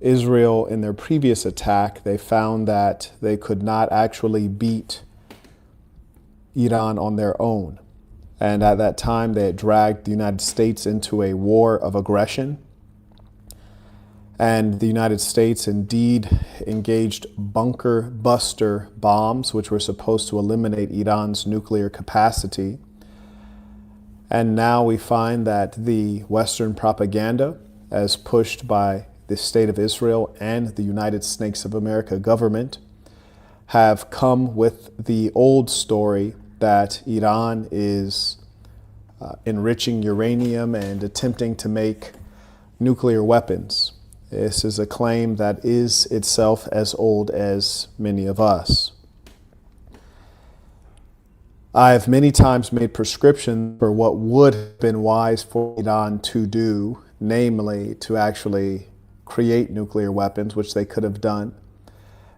Israel, in their previous attack, they found that they could not actually beat Iran on their own. And at that time, they had dragged the United States into a war of aggression. And the United States indeed engaged bunker buster bombs, which were supposed to eliminate Iran's nuclear capacity. And now we find that the Western propaganda, as pushed by the State of Israel and the United Snakes of America government, have come with the old story that Iran is enriching uranium and attempting to make nuclear weapons. This is a claim that is itself as old as many of us. I have many times made prescriptions for what would have been wise for Iran to do, namely to actually create nuclear weapons, which they could have done.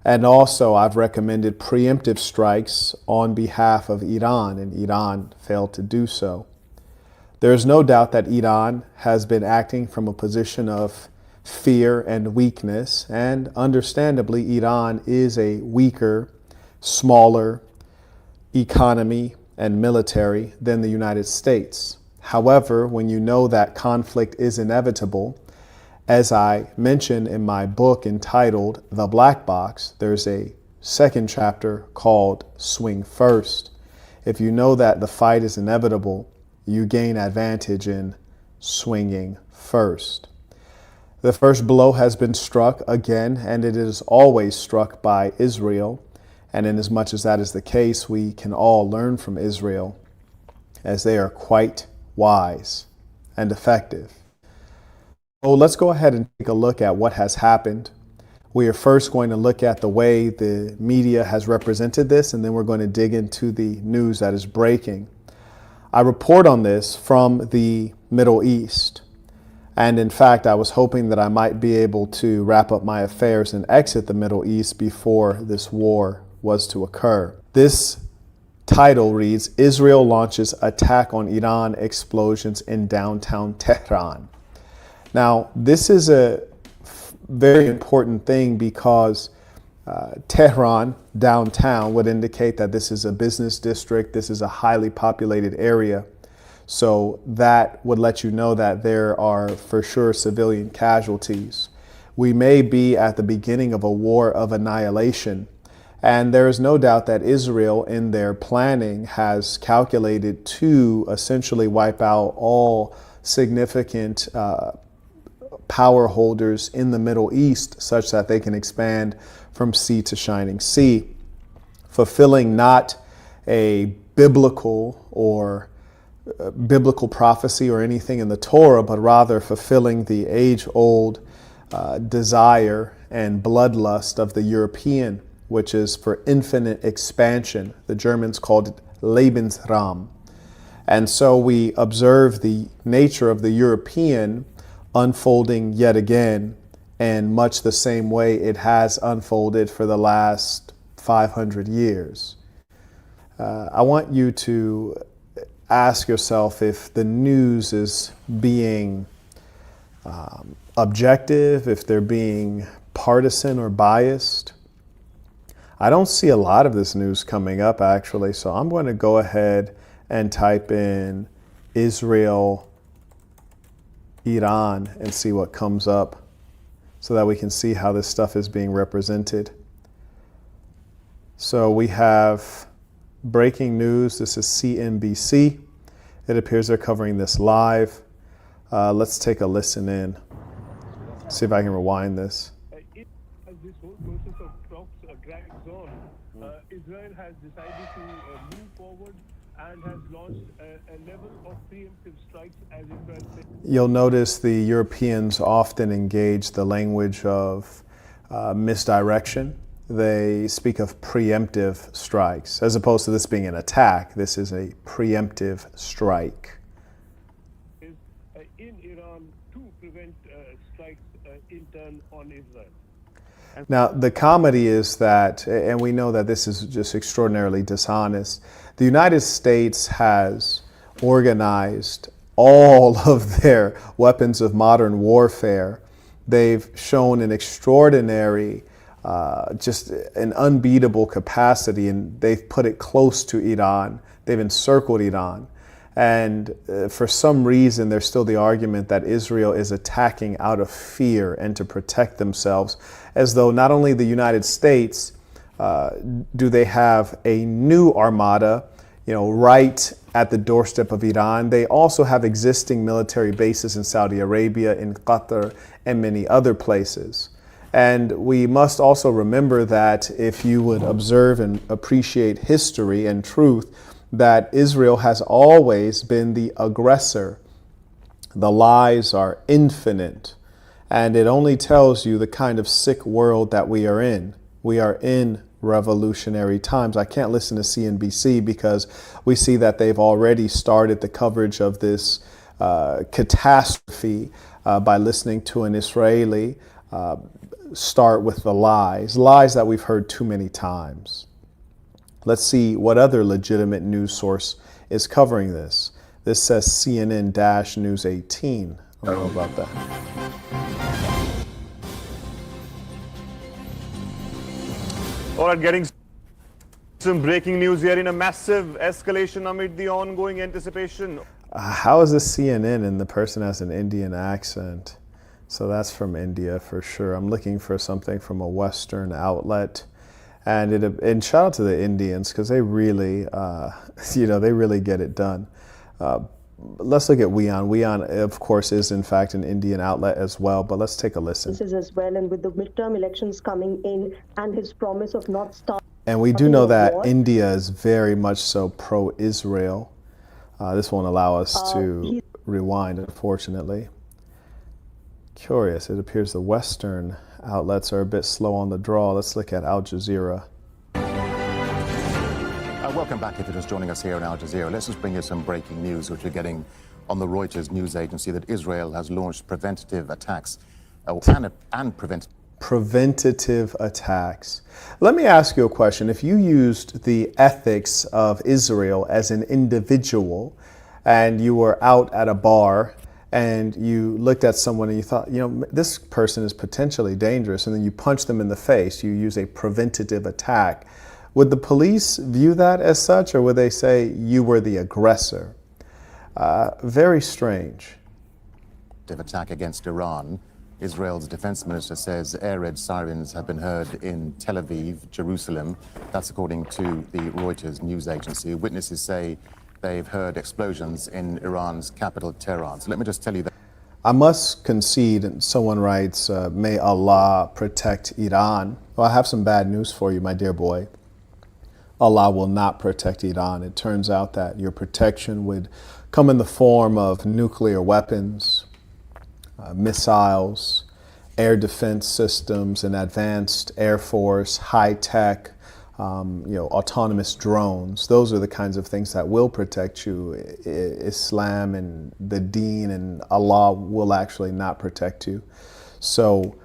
And also I've recommended preemptive strikes on behalf of Iran, and Iran failed to do so. There is no doubt that Iran has been acting from a position of fear and weakness, and understandably Iran is a weaker, smaller economy and military than the United States. However, when you know that conflict is inevitable, as I mentioned in my book entitled The Black Box, there's a second chapter called Swing First. If you know that the fight is inevitable, you gain advantage in swinging first. The first blow has been struck again, and it is always struck by Israel. And inasmuch as that is the case, we can all learn from Israel, as they are quite wise and effective. So let's go ahead and take a look at what has happened. We are first going to look at the way the media has represented this, and then we're going to dig into the news that is breaking. I report on this from the Middle East. And in fact, I was hoping that I might be able to wrap up my affairs and exit the Middle East before this war was to occur. This title reads, Israel launches attack on Iran, explosions in downtown Tehran. Now, this is a very important thing because Tehran, downtown, would indicate that this is a business district. This is a highly populated area. So that would let you know that there are for sure civilian casualties. We may be at the beginning of a war of annihilation. And there is no doubt that Israel, in their planning, has calculated to essentially wipe out all significant power holders in the Middle East, such that they can expand from sea to shining sea, fulfilling not a biblical prophecy or anything in the Torah, but rather fulfilling the age-old desire and bloodlust of the European, which is for infinite expansion. The Germans called it Lebensraum. And so we observe the nature of the European unfolding yet again, in much the same way it has unfolded for the last 500 years. I want you to ask yourself if the news is being objective, if they're being partisan or biased. I don't see a lot of this news coming up, actually, so I'm going to go ahead and type in Israel, Iran, and see what comes up so that we can see how this stuff is being represented. So we have breaking news. This is CNBC. It appears they're covering this live. Let's take a listen in. See if I can rewind this. As this whole process of talks drags on, Israel has decided to move forward and has launched a level of preemptive strikes, as Israel said. You'll notice the Europeans often engage the language of misdirection. They speak of preemptive strikes. As opposed to this being an attack, this is a preemptive strike. In Iran to prevent strikes in turn on Israel. Now, the comedy is that, and we know that this is just extraordinarily dishonest, the United States has organized all of their weapons of modern warfare they've shown an extraordinary, just an unbeatable capacity, and they've put it close to Iran. They've encircled Iran. And for some reason, there's still the argument that Israel is attacking out of fear and to protect themselves, as though not only the United States do they have a new armada, right at the doorstep of Iran, they also have existing military bases in Saudi Arabia, in Qatar, and many other places. And we must also remember that if you would observe and appreciate history and truth, that Israel has always been the aggressor. The lies are infinite, and it only tells you the kind of sick world that we are in. We are in revolutionary times. I can't listen to CNBC because we see that they've already started the coverage of this catastrophe by listening to an Israeli start with the lies that we've heard too many times. Let's see what other legitimate news source is covering this. This says CNN-News 18. I don't know about that. All right, getting some breaking news here in a massive escalation amid the ongoing anticipation. How is this CNN and the person has an Indian accent? So that's from India for sure. I'm looking for something from a Western outlet. And shout out to the Indians because they really, they really get it done. Let's look at WION. WION, of course, is in fact an Indian outlet as well, but let's take a listen. This is as well, and with the midterm elections coming in and his promise of not starting. And we do know that India is very much so pro-Israel. This won't allow us to rewind, unfortunately. Curious, it appears the Western outlets are a bit slow on the draw. Let's look at Al Jazeera. Welcome back if you're just joining us here on Al Jazeera. Let's just bring you some breaking news, which we're getting on the Reuters news agency, that Israel has launched preventative attacks preventative attacks. Let me ask you a question. If you used the ethics of Israel as an individual and you were out at a bar and you looked at someone and you thought, this person is potentially dangerous, and then you punch them in the face, you use a preventative attack. Would the police view that as such, or would they say you were the aggressor? Very strange. Attack against Iran. Israel's defense minister says air raid sirens have been heard in Tel Aviv, Jerusalem. That's according to the Reuters news agency. Witnesses say they've heard explosions in Iran's capital, Tehran. So let me just tell you that. I must concede, and someone writes, may Allah protect Iran. Well, I have some bad news for you, my dear boy. Allah will not protect Iran. It turns out that your protection would come in the form of nuclear weapons, missiles, air defense systems, an advanced air force, high tech, autonomous drones. Those are the kinds of things that will protect you. Islam and the Deen and Allah will actually not protect you. So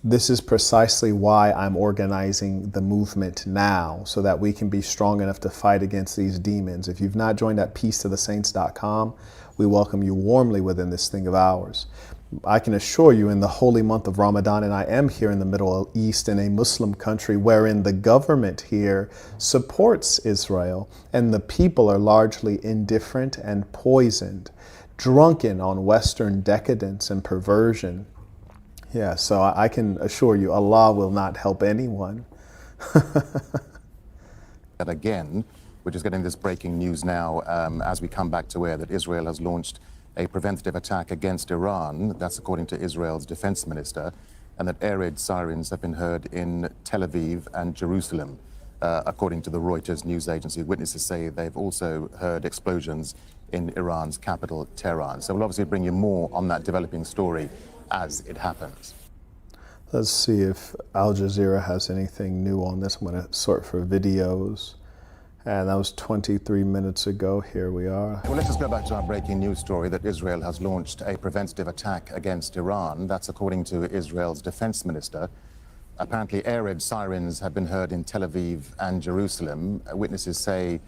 this is precisely why I'm organizing the movement now, so that we can be strong enough to fight against these demons. If you've not joined at peacetothesaints.com, we welcome you warmly within this thing of ours. I can assure you, in the holy month of Ramadan, and I am here in the Middle East in a Muslim country wherein the government here supports Israel and the people are largely indifferent and poisoned, drunken on Western decadence and perversion. Yeah, so I can assure you, Allah will not help anyone. That again, we're just getting this breaking news now as we come back to air, that Israel has launched a preventative attack against Iran. That's according to Israel's defense minister, and that air raid sirens have been heard in Tel Aviv and Jerusalem, according to the Reuters news agency. Witnesses say they've also heard explosions in Iran's capital, Tehran. So we'll obviously bring you more on that developing story as it happens. Let's see if Al Jazeera has anything new on this. I'm going to sort for videos. And that was 23 minutes ago. Here we are. Well, let's just go back to our breaking news story that Israel has launched a preventative attack against Iran. That's according to Israel's defense minister. Apparently, air raid sirens have been heard in Tel Aviv and Jerusalem. Witnesses say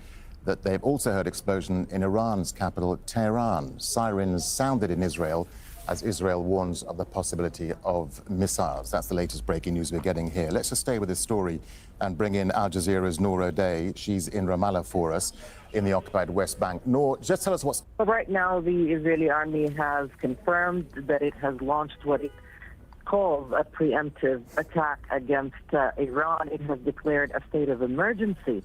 that they've also heard explosion in Iran's capital, Tehran. Sirens sounded in Israel as Israel warns of the possibility of missiles. That's the latest breaking news we're getting here. Let's just stay with this story and bring in Al Jazeera's Noor O'Day. She's in Ramallah for us in the occupied West Bank. Noor, just tell us what's... Well, right now, the Israeli army has confirmed that it has launched what it calls a preemptive attack against Iran. It has declared a state of emergency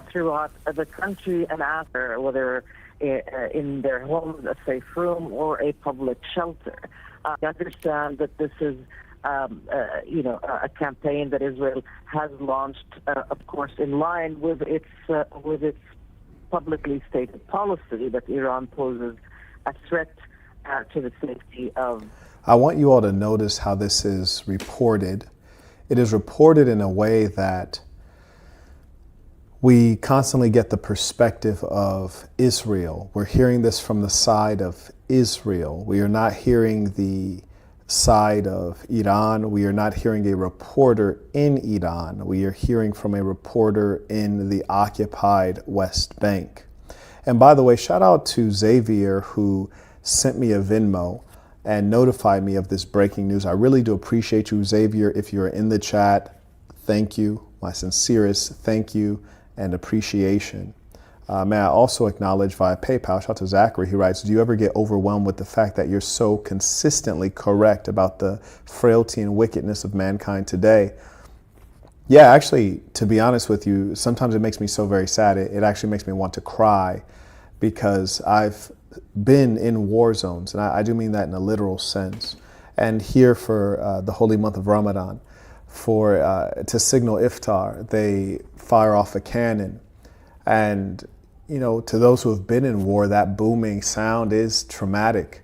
throughout the country and after, whether in their homes, a safe room, or a public shelter. I understand that this is, a campaign that Israel has launched, of course, in line with its publicly stated policy that Iran poses a threat to the safety of. I want you all to notice how this is reported. It is reported in a way that we constantly get the perspective of Israel. We're hearing this from the side of Israel. We are not hearing the side of Iran. We are not hearing a reporter in Iran. We are hearing from a reporter in the occupied West Bank. And by the way, shout out to Xavier, who sent me a Venmo and notified me of this breaking news. I really do appreciate you, Xavier. If you're in the chat, thank you. My sincerest thank you and appreciation. May I also acknowledge via PayPal, shout out to Zachary, he writes, do you ever get overwhelmed with the fact that you're so consistently correct about the frailty and wickedness of mankind today? Yeah, actually, to be honest with you, sometimes it makes me so very sad. It actually makes me want to cry because I've been in war zones, and I do mean that in a literal sense. And here for the holy month of Ramadan, to signal iftar, they fire off a cannon. And, to those who have been in war, that booming sound is traumatic.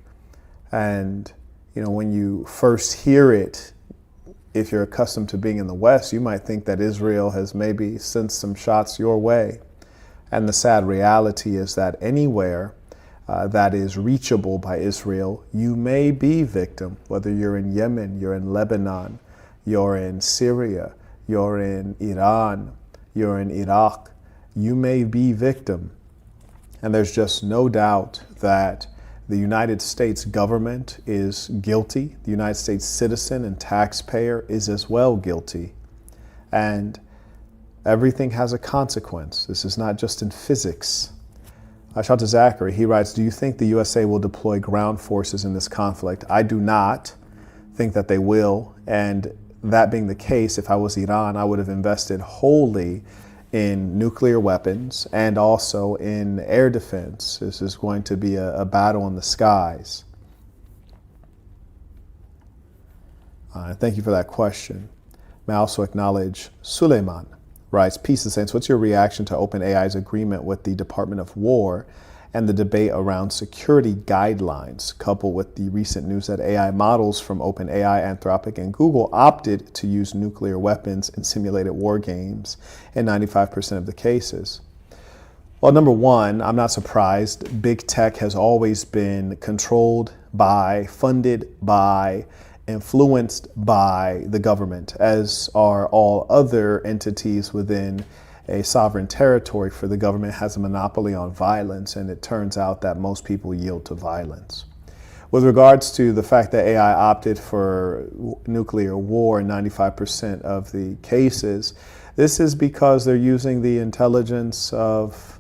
And, when you first hear it, if you're accustomed to being in the West, you might think that Israel has maybe sent some shots your way. And the sad reality is that anywhere that is reachable by Israel, you may be victim, whether you're in Yemen, you're in Lebanon, you're in Syria, you're in Iran, you're in Iraq, you may be victim. And there's just no doubt that the United States government is guilty. The United States citizen and taxpayer is as well guilty. And everything has a consequence. This is not just in physics. Shout out to Zachary. He writes, do you think the USA will deploy ground forces in this conflict? I do not think that they will. And that being the case, if I was Iran, I would have invested wholly in nuclear weapons and also in air defense. This is going to be a battle in the skies. Thank you for that question. May I also acknowledge Suleiman writes, peace and saints, what's your reaction to OpenAI's agreement with the Department of War and the debate around security guidelines, coupled with the recent news that AI models from OpenAI, Anthropic, and Google opted to use nuclear weapons in simulated war games in 95% of the cases? Well, number one, I'm not surprised. Big tech has always been controlled by, funded by, influenced by the government, as are all other entities within a sovereign territory, for the government has a monopoly on violence, and it turns out that most people yield to violence. With regards to the fact that AI opted for nuclear war in 95% of the cases, this is because they're using the intelligence of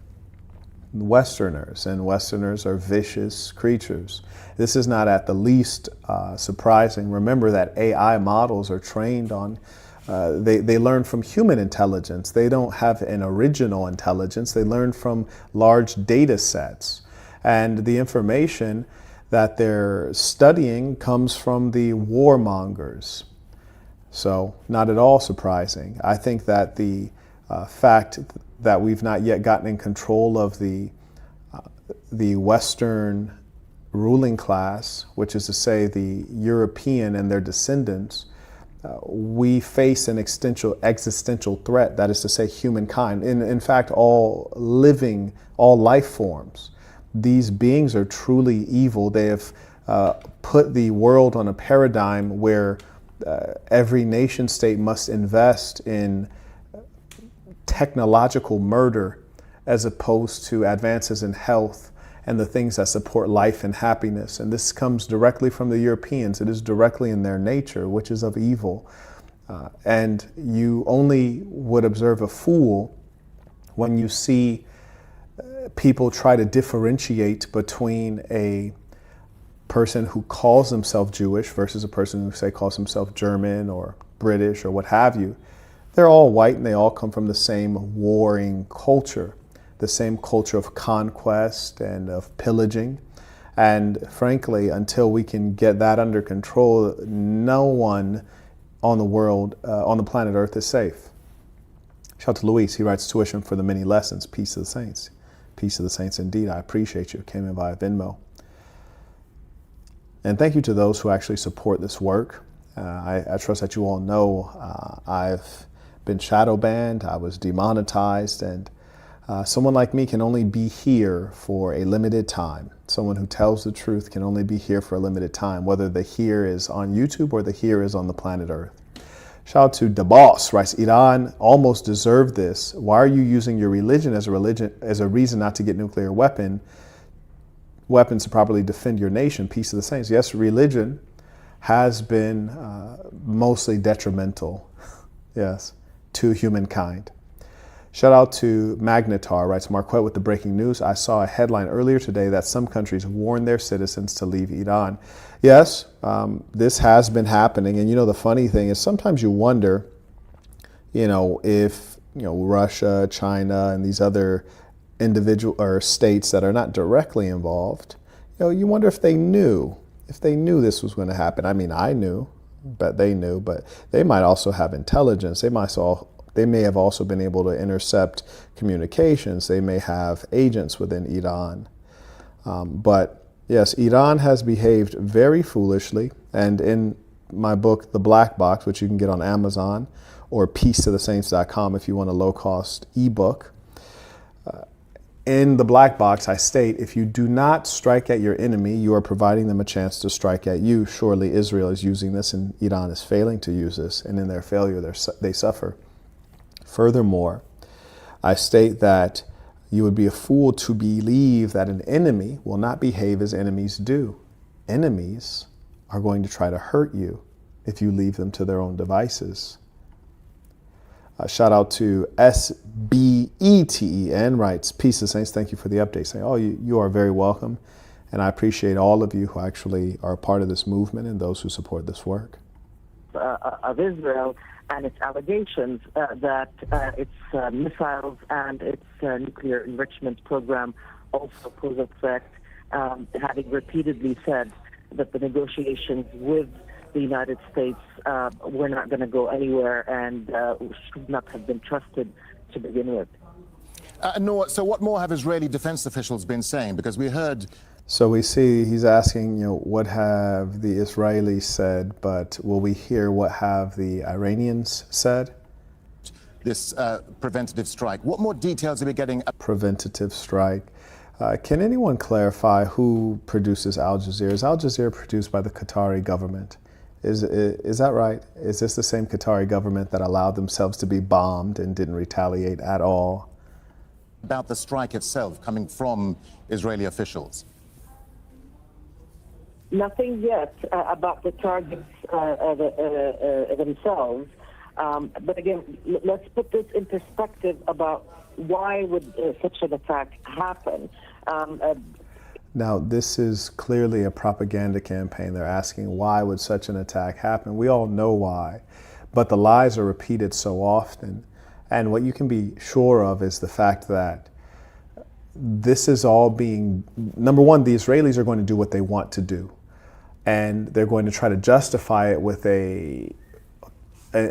Westerners, and Westerners are vicious creatures. This is not at the least surprising. Remember that AI models are trained on they learn from human intelligence. They don't have an original intelligence. They learn from large data sets. And the information that they're studying comes from the warmongers. So not at all surprising. I think that the fact that we've not yet gotten in control of the Western ruling class, which is to say the European and their descendants, we face an existential threat, that is to say humankind. In fact, all life forms. These beings are truly evil. They have put the world on a paradigm where every nation state must invest in technological murder as opposed to advances in health and the things that support life and happiness. And this comes directly from the Europeans. It is directly in their nature, which is of evil. And you only would observe a fool when you see people try to differentiate between a person who calls himself Jewish versus a person who, say, calls himself German or British or what have you. They're all white and they all come from the same warring culture, the same culture of conquest and of pillaging. And frankly, until we can get that under control, no one on the world, on the planet Earth is safe. Shout out to Luis. He writes, tuition for the many lessons. Peace of the saints. Peace of the saints indeed. I appreciate you. Came in via Venmo. And thank you to those who actually support this work. I trust that you all know I've been shadow banned. I was demonetized, and someone like me can only be here for a limited time. Someone who tells the truth can only be here for a limited time, whether the here is on YouTube or the here is on the planet Earth. Shout out to the boss, writes, Iran almost deserved this. Why are you using your religion as a reason not to get nuclear weapons to properly defend your nation? Peace of the saints. Yes, religion has been mostly detrimental, yes, to humankind. Shout out to Magnetar, writes, Marquette with the breaking news. I saw a headline earlier today that some countries warn their citizens to leave Iran. Yes, this has been happening. And the funny thing is sometimes you wonder, if, Russia, China, and these other individual or states that are not directly involved, you wonder if they knew this was going to happen. I mean, I knew, but they knew, but they might also have intelligence. They may have also been able to intercept communications. They may have agents within Iran. But yes, Iran has behaved very foolishly. And in my book, The Black Box, which you can get on Amazon or peacetothesaints.com if you want a low-cost ebook, in The Black Box, I state, if you do not strike at your enemy, you are providing them a chance to strike at you. Surely Israel is using this and Iran is failing to use this. And in their failure, they suffer. Furthermore, I state that you would be a fool to believe that an enemy will not behave as enemies do. Enemies are going to try to hurt you if you leave them to their own devices. Shout out to SBETEN, writes, Peace of Saints, thank you for the update. Saying, oh, you are very welcome. And I appreciate all of you who actually are a part of this movement and those who support this work. Of Israel and its allegations that its missiles and its nuclear enrichment program also pose a threat, having repeatedly said that the negotiations with the United States were not going to go anywhere and should not have been trusted to begin with. Noah, so what more have Israeli defense officials been saying? Because we heard... So we see he's asking, what have the Israelis said, but will we hear what have the Iranians said? This preventative strike. What more details are we getting? Preventative strike. Can anyone clarify who produces Al Jazeera? Is Al Jazeera produced by the Qatari government? Is that right? Is this the same Qatari government that allowed themselves to be bombed and didn't retaliate at all? About the strike itself coming from Israeli officials. Nothing yet about the targets themselves. But again, let's put this in perspective about why would such an attack happen. Now, this is clearly a propaganda campaign. They're asking, why would such an attack happen? We all know why, but the lies are repeated so often. And what you can be sure of is the fact that this is all being, number one, the Israelis are going to do what they want to do. And they're going to try to justify it with a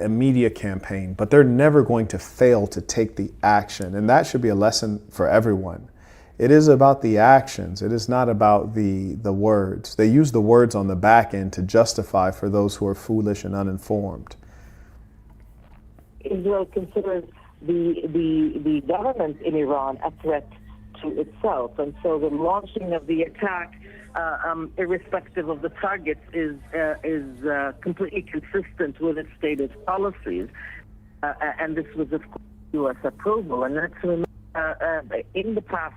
media campaign, but they're never going to fail to take the action. And that should be a lesson for everyone. It is about the actions. It is not about the words. They use the words on the back end to justify for those who are foolish and uninformed. Israel considers the government in Iran a threat to itself, and so the launching of the attack, irrespective of the targets, is completely consistent with its stated policies. And this was, of course, U.S. approval. And that's in the past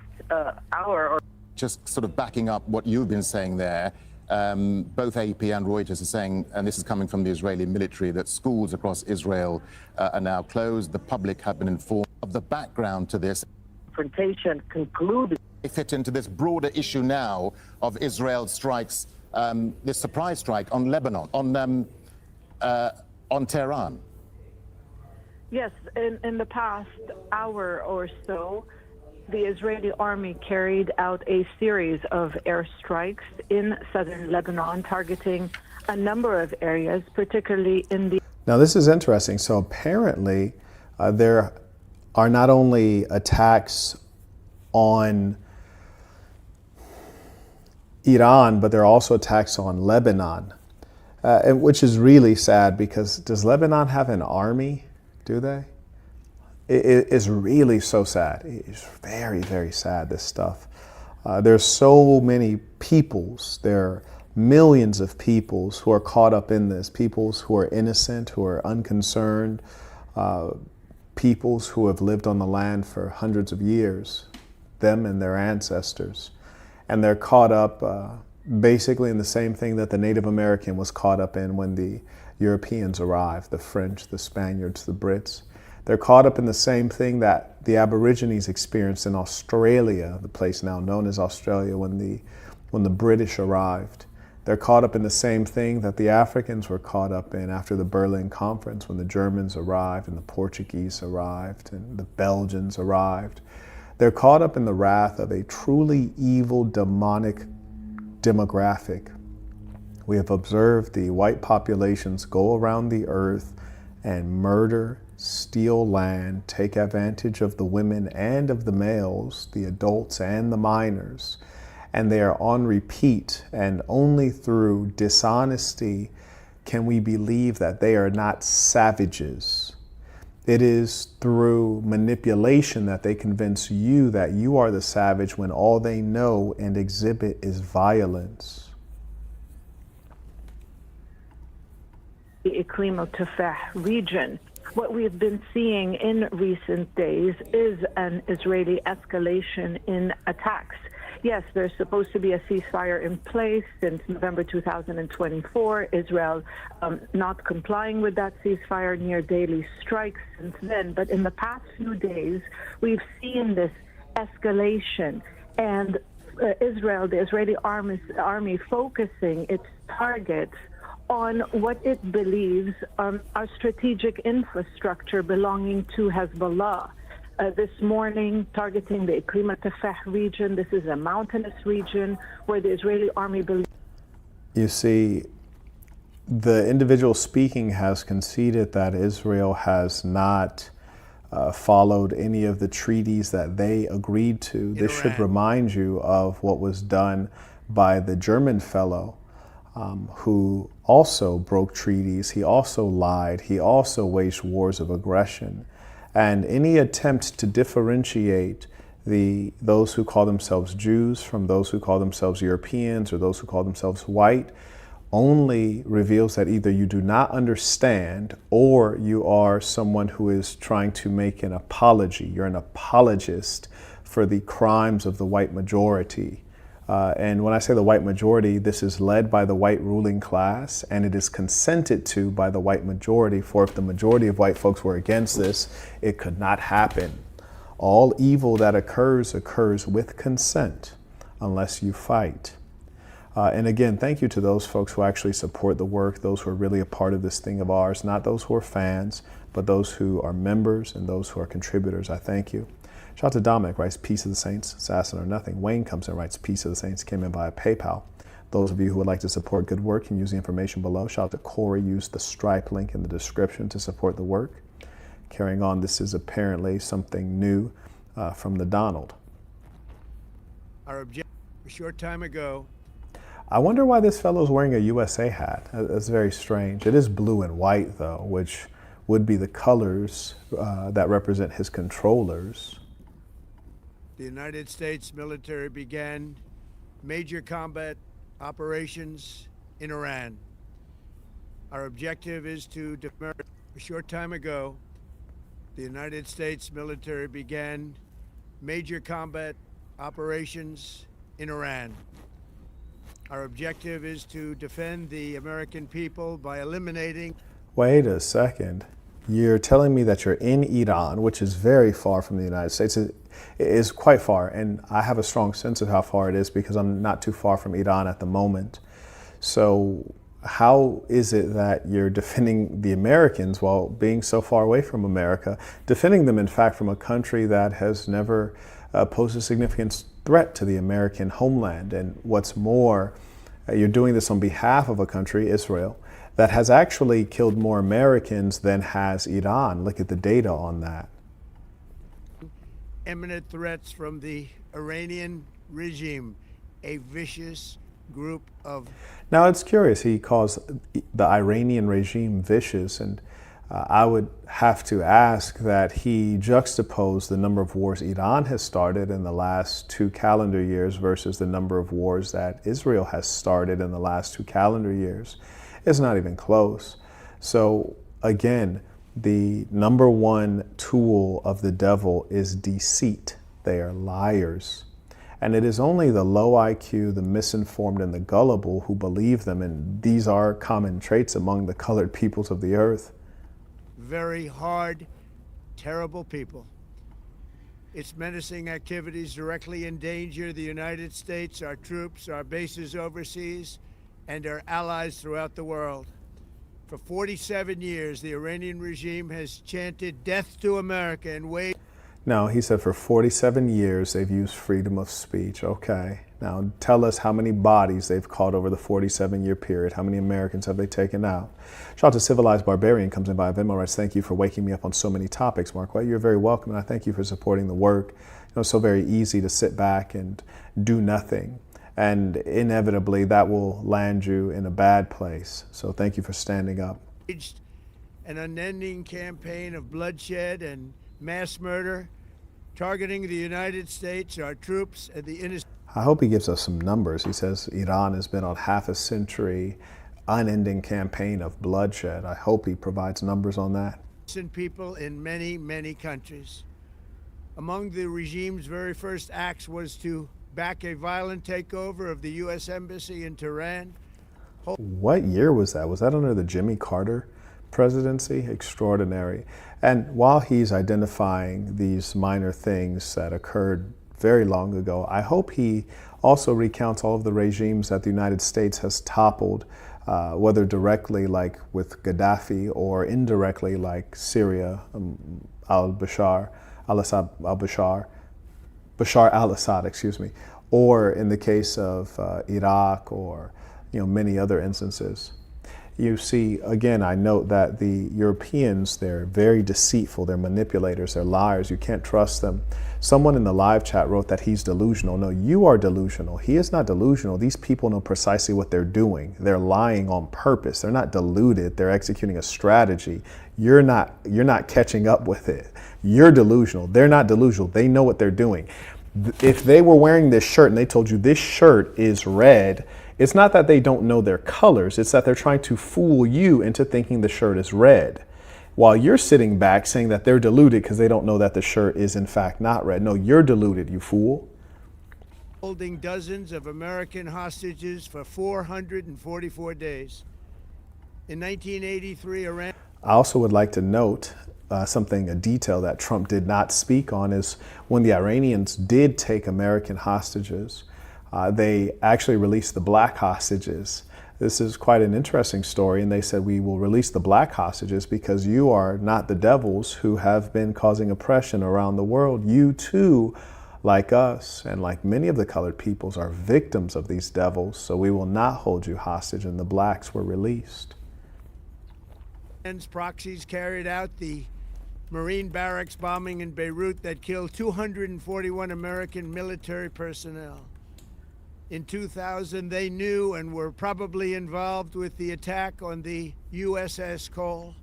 hour or just sort of backing up what you've been saying there, both AP and Reuters are saying, and this is coming from the Israeli military, that schools across Israel are now closed. The public have been informed of the background to this. Confrontation concluded. They fit into this broader issue now of Israel strikes, this surprise strike on Lebanon, on Tehran. Yes, in the past hour or so, the Israeli army carried out a series of airstrikes in southern Lebanon, targeting a number of areas, particularly in the... Now, this is interesting. So apparently, there are not only attacks on Iran, but there are also attacks on Lebanon, which is really sad, because does Lebanon have an army? Do they? It is really so sad. It's very, very sad, this stuff. There's so many peoples. There are millions of peoples who are caught up in this, peoples who are innocent, who are unconcerned, peoples who have lived on the land for hundreds of years, them and their ancestors. And they're caught up basically in the same thing that the Native American was caught up in when the Europeans arrived, the French, the Spaniards, the Brits. They're caught up in the same thing that the Aborigines experienced in Australia, the place now known as Australia, when the British arrived. They're caught up in the same thing that the Africans were caught up in after the Berlin Conference, when the Germans arrived and the Portuguese arrived and the Belgians arrived. They're caught up in the wrath of a truly evil, demonic demographic. We have observed the white populations go around the earth and murder, steal land, take advantage of the women and of the males, the adults and the minors. And they are on repeat, and only through dishonesty can we believe that they are not savages. It is through manipulation that they convince you that you are the savage when all they know and exhibit is violence. The Iqlim-al-Tafah region. What we've been seeing in recent days is an Israeli escalation in attacks. Yes, there's supposed to be a ceasefire in place since November 2024. Israel not complying with that ceasefire, near daily strikes since then. But in the past few days, we've seen this escalation, and Israel, the Israeli army focusing its targets on what it believes are strategic infrastructure belonging to Hezbollah. This morning, targeting the Iqlim-al-Tafah region. This is a mountainous region where the Israeli army believes. You see, the individual speaking has conceded that Israel has not followed any of the treaties that they agreed to. This should remind you of what was done by the German fellow who also broke treaties. He also lied. He also waged wars of aggression. And any attempt to differentiate those who call themselves Jews from those who call themselves Europeans or those who call themselves white only reveals that either you do not understand or you are someone who is trying to make an apology. You're an apologist for the crimes of the white majority. And when I say the white majority, this is led by the white ruling class, and it is consented to by the white majority. For if the majority of white folks were against this, it could not happen. All evil that occurs with consent, unless you fight. And again, thank you to those folks who actually support the work, those who are really a part of this thing of ours, not those who are fans, but those who are members and those who are contributors. I thank you. Shout out to Dominic, writes, Peace of the Saints, Assassin or Nothing. Wayne comes in, writes, Peace of the Saints, came in via PayPal. Those of you who would like to support good work can use the information below. Shout out to Corey, use the Stripe link in the description to support the work. Carrying on, this is apparently something new from the Donald. Our objective a short time ago. I wonder why this fellow's wearing a USA hat. That's very strange. It is blue and white, though, which would be the colors that represent his controllers. The United States military began major combat operations in Iran. Our objective is to deter. A short time ago, the United States military began major combat operations in Iran. Our objective is to defend the American people by eliminating. Wait a second. You're telling me that you're in Iran, which is very far from the United States. It is quite far, and I have a strong sense of how far it is because I'm not too far from Iran at the moment. So how is it that you're defending the Americans while being so far away from America, defending them, in fact, from a country that has never posed a significant threat to the American homeland? And what's more, you're doing this on behalf of a country, Israel, that has actually killed more Americans than has Iran. Look at the data on that. Imminent threats from the Iranian regime, a vicious group of. Now it's curious, he calls the Iranian regime vicious, and I would have to ask that he juxtapose the number of wars Iran has started in the last 2 calendar years versus the number of wars that Israel has started in the last 2 calendar years. It's not even close. So again, the number one tool of the devil is deceit. They are liars. And it is only the low IQ, the misinformed, and the gullible who believe them. And these are common traits among the colored peoples of the earth. Very hard, terrible people. Its menacing activities directly endanger the United States, our troops, our bases overseas, and our allies throughout the world. For 47 years, the Iranian regime has chanted death to America and waged. No, he said for 47 years they've used freedom of speech. Okay. Now tell us how many bodies they've caught over the 47-year period. How many Americans have they taken out? Shout out to Civilized Barbarian comes in via Venmo, writes, thank you for waking me up on so many topics, Mark. Well, you're very welcome, and I thank you for supporting the work. It's so very easy to sit back and do nothing. And inevitably that will land you in a bad place. So thank you for standing up. An unending campaign of bloodshed and mass murder targeting the United States, our troops, and the innocent. I hope he gives us some numbers. He says Iran has been on half a century unending campaign of bloodshed. I hope he provides numbers on that. People in many, many countries. Among the regime's very first acts was to back a violent takeover of the U.S. Embassy in Tehran. What year was that? Was that under the Jimmy Carter presidency? Extraordinary. And while he's identifying these minor things that occurred very long ago, I hope he also recounts all of the regimes that the United States has toppled, whether directly like with Gaddafi or indirectly like Syria, Bashar al-Assad, excuse me, or in the case of Iraq or many other instances. You see, again, I note that the Europeans, they're very deceitful, they're manipulators, they're liars, you can't trust them. Someone in the live chat wrote that he's delusional. No, you are delusional. He is not delusional. These people know precisely what they're doing. They're lying on purpose. They're not deluded. They're executing a strategy. You're not catching up with it. You're delusional. They're not delusional. They know what they're doing. If they were wearing this shirt and they told you this shirt is red, it's not that they don't know their colors, it's that they're trying to fool you into thinking the shirt is red. While you're sitting back saying that they're deluded because they don't know that the shirt is in fact not red. No, you're deluded, you fool. Holding dozens of American hostages for 444 days. In 1983, Iran. I also would like to note a detail that Trump did not speak on is when the Iranians did take American hostages, they actually released the black hostages. This is quite an interesting story, and they said, we will release the black hostages because you are not the devils who have been causing oppression around the world. You too, like us and like many of the colored peoples, are victims of these devils, so we will not hold you hostage, and the blacks were released. Proxies carried out the Marine barracks bombing in Beirut that killed 241 American military personnel. In 2000, they knew and were probably involved with the attack on the USS Cole.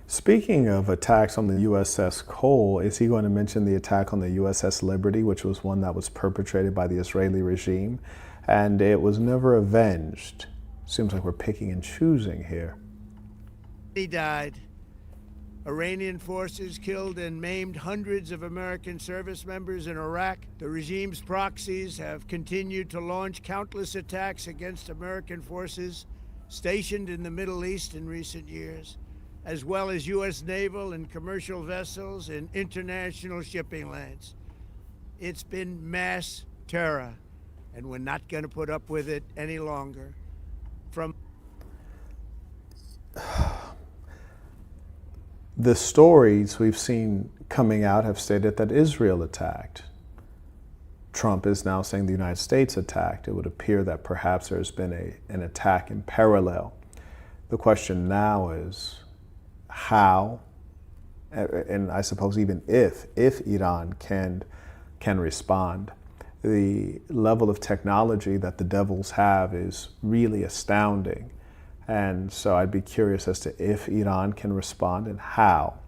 Speaking of attacks on the USS Cole, is he going to mention the attack on the USS Liberty, which was one that was perpetrated by the Israeli regime, and it was never avenged? Seems like we're picking and choosing here. He died. Iranian forces killed and maimed hundreds of American service members in Iraq. The regime's proxies have continued to launch countless attacks against American forces stationed in the Middle East in recent years, as well as U.S. naval and commercial vessels in international shipping lanes. It's been mass terror, and we're not going to put up with it any longer. From the stories we've seen coming out have stated that Israel attacked. Trump is now saying the United States attacked. It would appear that perhaps there's been an attack in parallel. The question now is how, and I suppose even if Iran can respond. The level of technology that the devils have is really astounding. And so I'd be curious as to if Iran can respond and how.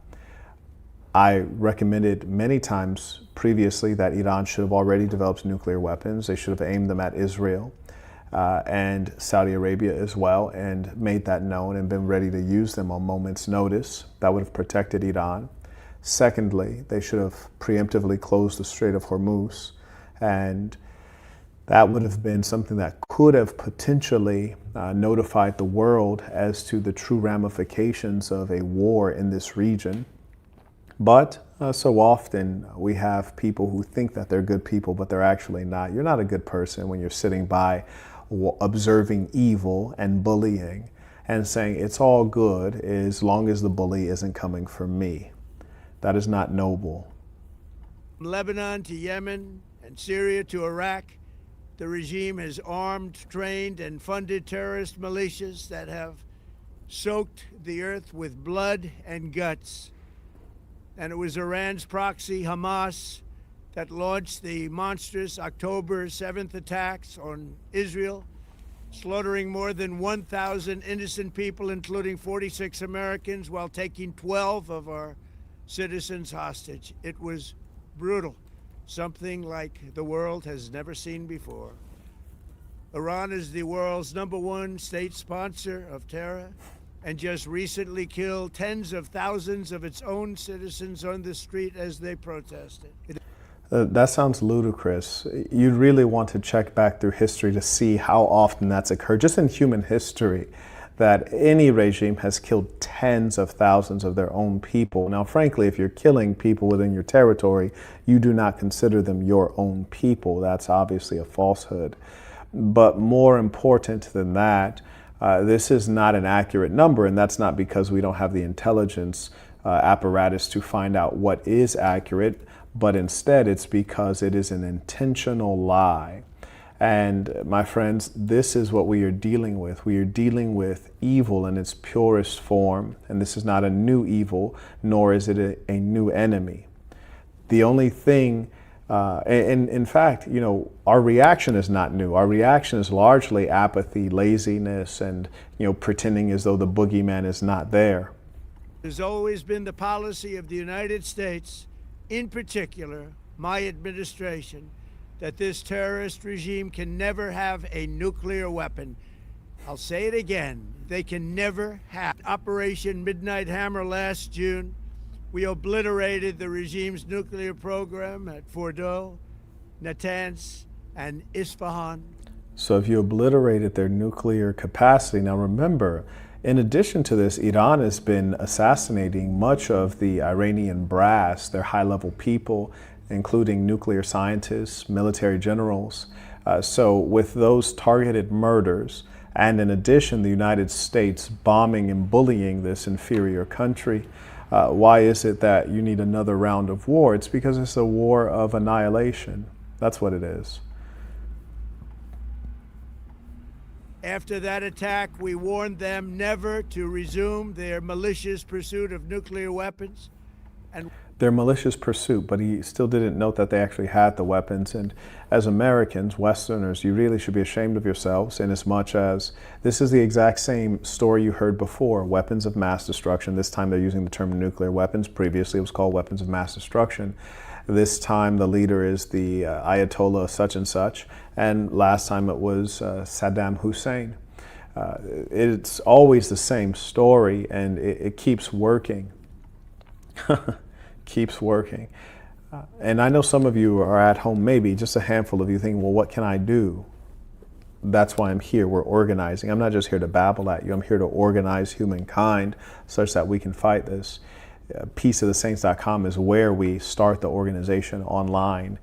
I recommended many times previously that Iran should have already developed nuclear weapons. They should have aimed them at Israel and Saudi Arabia as well, and made that known and been ready to use them on moment's notice. That would have protected Iran. Secondly, they should have preemptively closed the Strait of Hormuz, and that would have been something that could have potentially notified the world as to the true ramifications of a war in this region. But so often we have people who think that they're good people, but they're actually not. You're not a good person when you're sitting by observing evil and bullying and saying it's all good as long as the bully isn't coming for me. That is not noble. Lebanon to Yemen and Syria to Iraq, the regime has armed, trained, and funded terrorist militias that have soaked the earth with blood and guts. And it was Iran's proxy, Hamas, that launched the monstrous October 7th attacks on Israel, slaughtering more than 1,000 innocent people, including 46 Americans, while taking 12 of our citizens hostage. It was brutal, something like the world has never seen before. Iran is the world's #1 state sponsor of terror, and just recently killed tens of thousands of its own citizens on the street as they protested. That sounds ludicrous. You'd really want to check back through history to see how often that's occurred, just in human history, that any regime has killed tens of thousands of their own people. Now, frankly, if you're killing people within your territory, you do not consider them your own people. That's obviously a falsehood. But more important than that, this is not an accurate number, and that's not because we don't have the intelligence apparatus to find out what is accurate, but instead it's because it is an intentional lie. And my friends, this is what we are dealing with. We are dealing with evil in its purest form, and this is not a new evil, nor is it a new enemy. The only thing, and in fact, our reaction is not new. Our reaction is largely apathy, laziness, and pretending as though the boogeyman is not there. It has always been the policy of the United States, in particular, my administration, that this terrorist regime can never have a nuclear weapon. I'll say it again. They can never have. Operation Midnight Hammer last June, we obliterated the regime's nuclear program at Fordow, Natanz, and Isfahan. So if you obliterated their nuclear capacity, now remember, in addition to this, Iran has been assassinating much of the Iranian brass, their high-level people, including nuclear scientists, military generals. So with those targeted murders, and in addition, the United States bombing and bullying this inferior country, why is it that you need another round of war? It's because it's a war of annihilation. That's what it is. After that attack, we warned them never to resume their malicious pursuit of nuclear weapons. And their malicious pursuit, but he still didn't note that they actually had the weapons. And as Americans, Westerners, you really should be ashamed of yourselves, in as much as this is the exact same story you heard before, weapons of mass destruction. This time they're using the term nuclear weapons. Previously it was called weapons of mass destruction. This time the leader is the Ayatollah such and such, and last time it was Saddam Hussein. It's always the same story, and it keeps working. Keeps working. And I know some of you are at home, maybe just a handful of you thinking, well, what can I do? That's why I'm here. We're organizing. I'm not just here to babble at you. I'm here to organize humankind such that we can fight this. Peaceofthesaints.com is where we start the organization online.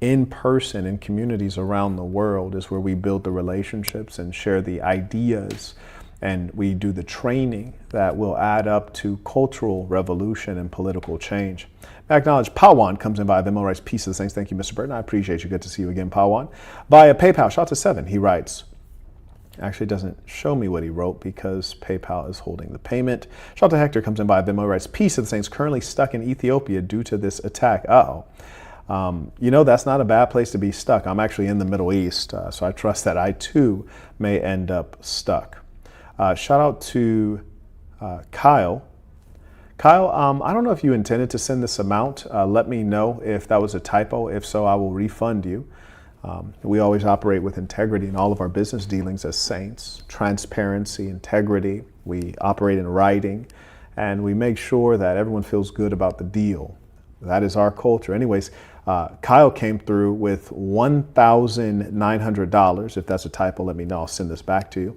In person, in communities around the world, is where we build the relationships and share the ideas, and we do the training that will add up to cultural revolution and political change. I acknowledge Pawan comes in via Venmo, writes, peace of the saints. Thank you, Mr. Burton. I appreciate you. Good to see you again, Pawan. Via PayPal, shout to 7. He writes, actually doesn't show me what he wrote because PayPal is holding the payment. Shout to Hector comes in via Venmo, writes, peace of the saints, currently stuck in Ethiopia due to this attack. Uh-oh. You know, that's not a bad place to be stuck. I'm actually in the Middle East, so I trust that I too may end up stuck. Shout out to Kyle. Kyle, I don't know if you intended to send this amount. Let me know if that was a typo. If so, I will refund you. We always operate with integrity in all of our business dealings as saints. Transparency, integrity. We operate in writing, and we make sure that everyone feels good about the deal. That is our culture. Anyways, Kyle came through with $1,900. If that's a typo, let me know. I'll send this back to you.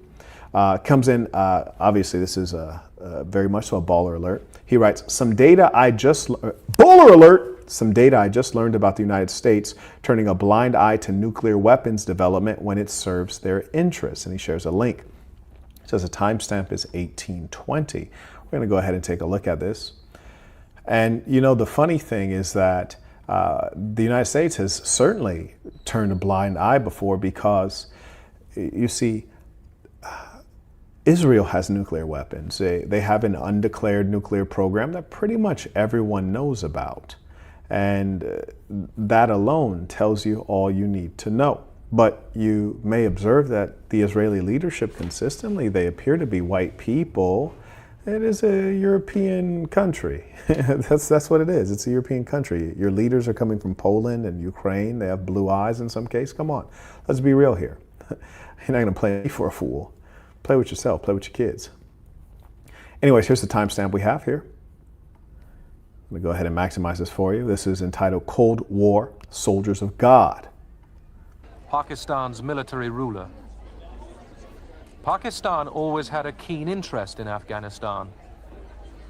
Comes in, obviously this is very much so a baller alert. He writes, baller alert! Some data I just learned about the United States turning a blind eye to nuclear weapons development when it serves their interests. And he shares a link. It says the timestamp is 1820. We're going to go ahead and take a look at this. And, you know, the funny thing is that the United States has certainly turned a blind eye before because, you see, Israel has nuclear weapons. They have an undeclared nuclear program that pretty much everyone knows about. And that alone tells you all you need to know. But you may observe that the Israeli leadership consistently, they appear to be white people. It is a European country. That's what it is. It's a European country. Your leaders are coming from Poland and Ukraine. They have blue eyes in some case. Come on, let's be real here. You're not going to play me for a fool. Play with yourself. Play with your kids. Anyways, here's the timestamp we have here. I'm going to go ahead and maximize this for you. This is entitled Cold War, Soldiers of God. Pakistan's military ruler. Pakistan always had a keen interest in Afghanistan.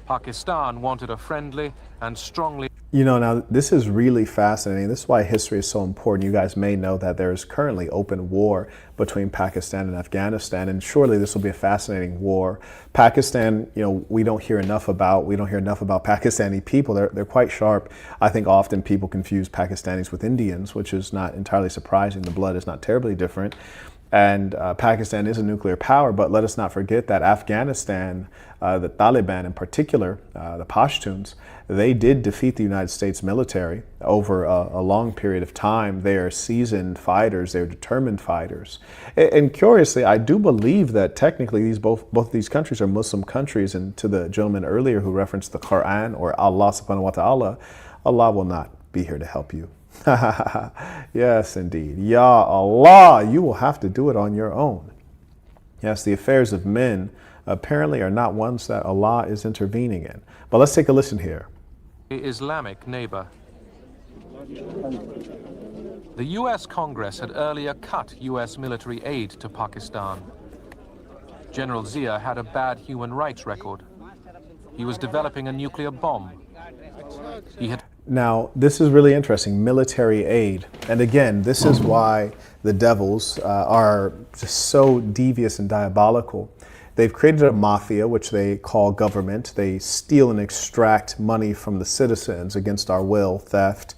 Pakistan wanted a friendly and strongly... You know, now this is really fascinating. This is why history is so important. You guys may know that there is currently open war between Pakistan and Afghanistan, and surely this will be a fascinating war. Pakistan, you know, we don't hear enough about Pakistani people. They're quite sharp. I think often people confuse Pakistanis with Indians, which is not entirely surprising. The blood is not terribly different. And Pakistan is a nuclear power, but let us not forget that Afghanistan, the Taliban in particular, the Pashtuns, they did defeat the United States military over a long period of time. They are seasoned fighters. They're determined fighters. And curiously, I do believe that technically both these countries are Muslim countries. And to the gentleman earlier who referenced the Quran or Allah subhanahu wa ta'ala, Allah will not be here to help you. Yes, indeed. Ya Allah, you will have to do it on your own. Yes, the affairs of men apparently are not ones that Allah is intervening in. But let's take a listen here. Islamic neighbor. The U.S. Congress had earlier cut U.S. military aid to Pakistan. General Zia had a bad human rights record. He was developing a nuclear bomb. Now, this is really interesting, military aid. And again, this is why the devils are just so devious and diabolical. They've created a mafia, which they call government. They steal and extract money from the citizens against our will, theft,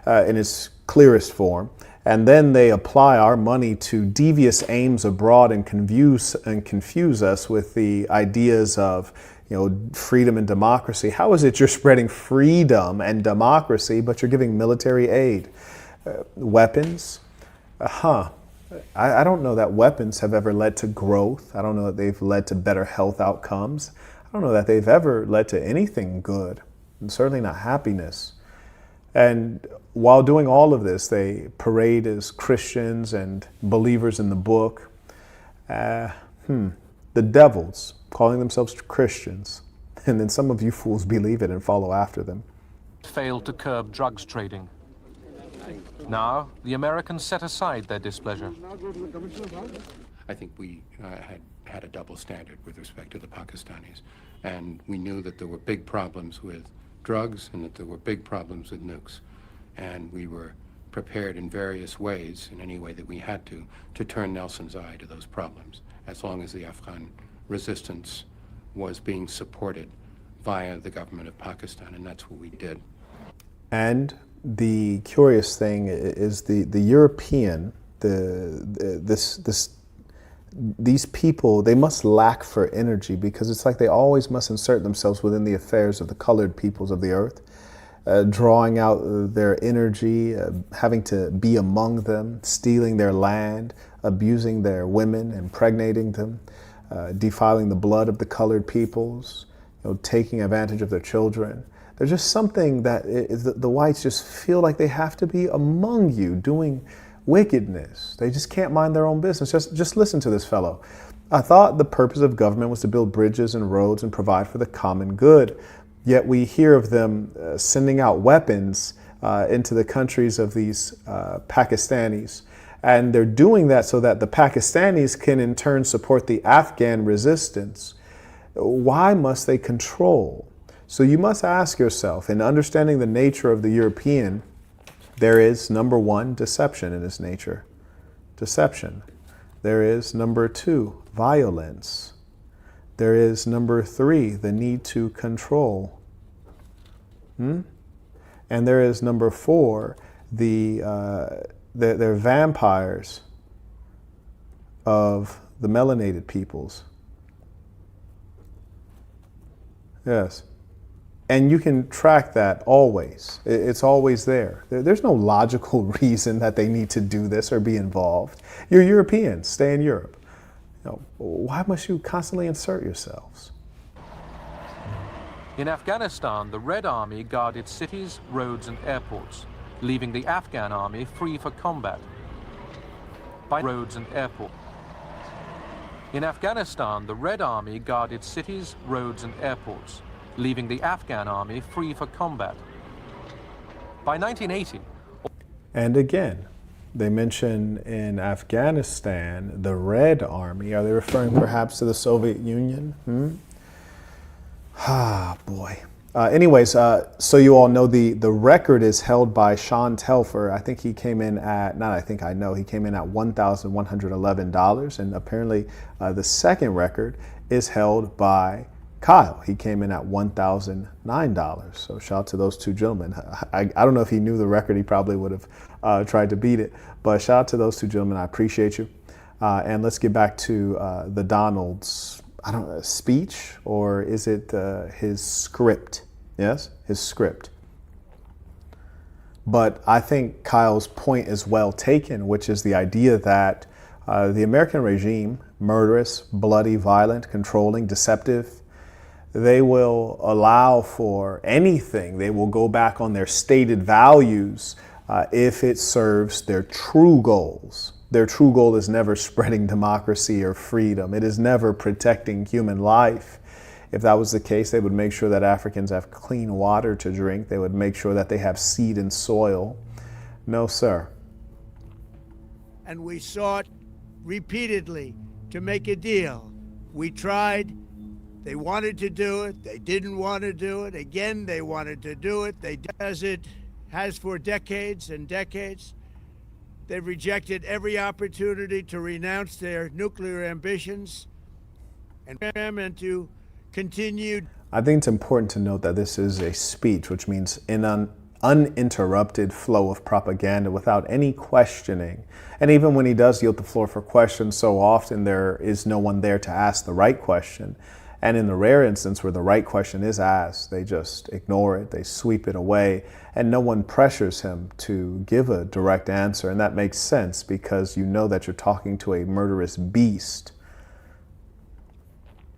in its clearest form. And then they apply our money to devious aims abroad and confuse us with the ideas of, you know, freedom and democracy. How is it you're spreading freedom and democracy, but you're giving military aid? Weapons? I don't know that weapons have ever led to growth. I don't know that they've led to better health outcomes. I don't know that they've ever led to anything good, and certainly not happiness. And while doing all of this, they parade as Christians and believers in the book. The devils, calling themselves Christians, And then some of you fools believe it and follow after them. Failed to curb drugs trading. Now, the Americans set aside their displeasure. I think we had a double standard with respect to the Pakistanis. And we knew that there were big problems with drugs and that there were big problems with nukes. And we were prepared in various ways, in any way that we had to turn Nelson's eye to those problems, as long as the Afghan resistance was being supported via the government of Pakistan, and that's what we did. And the curious thing is the European, these people, they must lack for energy, because it's like they always must insert themselves within the affairs of the colored peoples of the earth, drawing out their energy, having to be among them, stealing their land, abusing their women, impregnating them, defiling the blood of the colored peoples, taking advantage of their children. There's just something that the whites just feel like they have to be among you doing wickedness. They just can't mind their own business. Just listen to this fellow. I thought the purpose of government was to build bridges and roads and provide for the common good. Yet we hear of them sending out weapons into the countries of these Pakistanis. And they're doing that so that the Pakistanis can in turn support the Afghan resistance. Why must they control? So you must ask yourself, in understanding the nature of the European, there is, number one, deception in its nature. Deception. There is, number two, violence. There is, number three, the need to control. And there is, number four, they're vampires of the melanated peoples. Yes. And you can track that always. It's always there. There's no logical reason that they need to do this or be involved. You're Europeans, stay in Europe. Why must you constantly insert yourselves? In Afghanistan, the Red Army guarded cities, roads, and airports, leaving the Afghan army free for combat by roads and airports. In Afghanistan, the Red Army guarded cities, roads, and airports, leaving the Afghan army free for combat. By 1980... And again, they mention in Afghanistan the Red Army. Are they referring perhaps to the Soviet Union? Ah, boy. Anyways, so you all know the record is held by Sean Telfer. I think he came in at, he came in at $1,111. And apparently the second record is held by Kyle. He came in at $1,009. So shout out to those two gentlemen. I don't know if he knew the record. He probably would have tried to beat it. But shout out to those two gentlemen. I appreciate you. And let's get back to the Donald's, speech, or is it his script? Yes, his script. But I think Kyle's point is well taken, which is the idea that the American regime, murderous, bloody, violent, controlling, deceptive, they will allow for anything. They will go back on their stated values if it serves their true goals. Their true goal is never spreading democracy or freedom. It is never protecting human life. If that was the case, they would make sure that Africans have clean water to drink. They would make sure that they have seed and soil. No, sir. And we sought repeatedly to make a deal. We tried. They wanted to do it. They didn't want to do it. Again, they wanted to do it. They does it, has for decades and decades. They've rejected every opportunity to renounce their nuclear ambitions and to continue. I think it's important to note that this is a speech, which means an uninterrupted flow of propaganda without any questioning. And even when he does yield the floor for questions, so often there is no one there to ask the right question. And in the rare instance where the right question is asked, they just ignore it, they sweep it away, and no one pressures him to give a direct answer. And that makes sense because you know that you're talking to a murderous beast.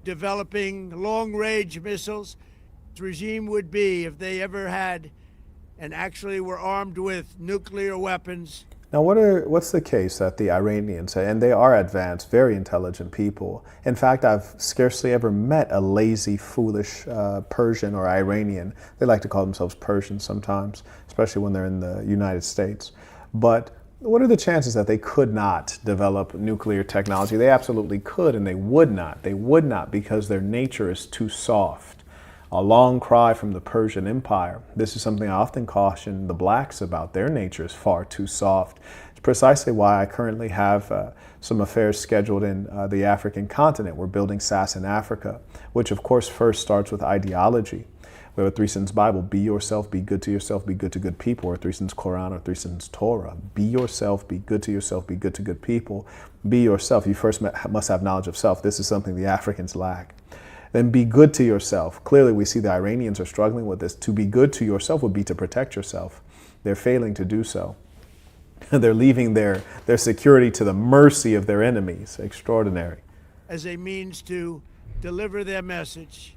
Developing long-range missiles. This regime would be, if they ever had and actually were armed with nuclear weapons, Now, what's the case that the Iranians, and they are advanced, very intelligent people. In fact, I've scarcely ever met a lazy, foolish Persian or Iranian. They like to call themselves Persians sometimes, especially when they're in the United States. But what are the chances that they could not develop nuclear technology? They absolutely could, and they would not. They would not, because their nature is too soft. A long cry from the Persian Empire. This is something I often caution the blacks about. Their nature is far too soft. It's precisely why I currently have some affairs scheduled in the African continent. We're building SAS in Africa, which of course first starts with ideology. We have a 3 Sins Bible: be yourself, be good to yourself, be good to good people, or 3 Sins Quran, or 3 Sins Torah. Be yourself, be good to yourself, be good to good people. Be yourself. You first must have knowledge of self. This is something the Africans lack. Then be good to yourself. Clearly, we see the Iranians are struggling with this. To be good to yourself would be to protect yourself. They're failing to do so. They're leaving their security to the mercy of their enemies. Extraordinary. As a means to deliver their message.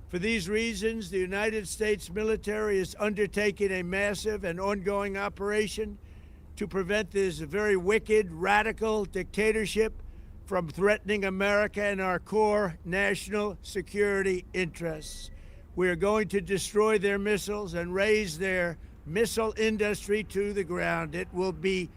For these reasons, the United States military is undertaking a massive and ongoing operation to prevent this very wicked, radical dictatorship from threatening America and our core national security interests. We are going to destroy their missiles and raise their missile industry to the ground. It will be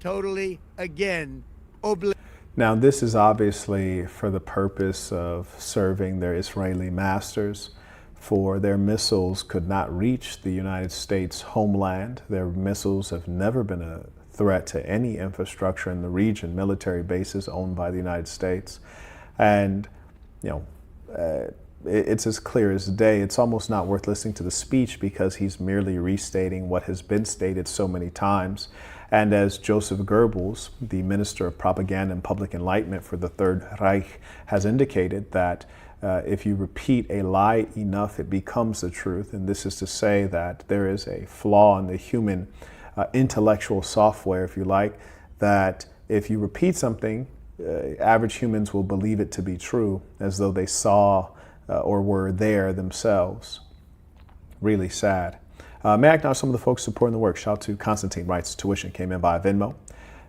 totally, again, obliterated. Now, this is obviously for the purpose of serving their Israeli masters, for their missiles could not reach the United States homeland. Their missiles have never been a threat to any infrastructure in the region, military bases owned by the United States. And, it's as clear as day. It's almost not worth listening to the speech, because he's merely restating what has been stated so many times. And as Joseph Goebbels, the Minister of Propaganda and Public Enlightenment for the Third Reich, has indicated, that if you repeat a lie enough, it becomes the truth. And this is to say that there is a flaw in the human intellectual software, if you like, that if you repeat something, average humans will believe it to be true, as though they saw or were there themselves. Really sad. May I acknowledge some of the folks supporting the work? Shout out to Constantine writes, tuition came in via Venmo.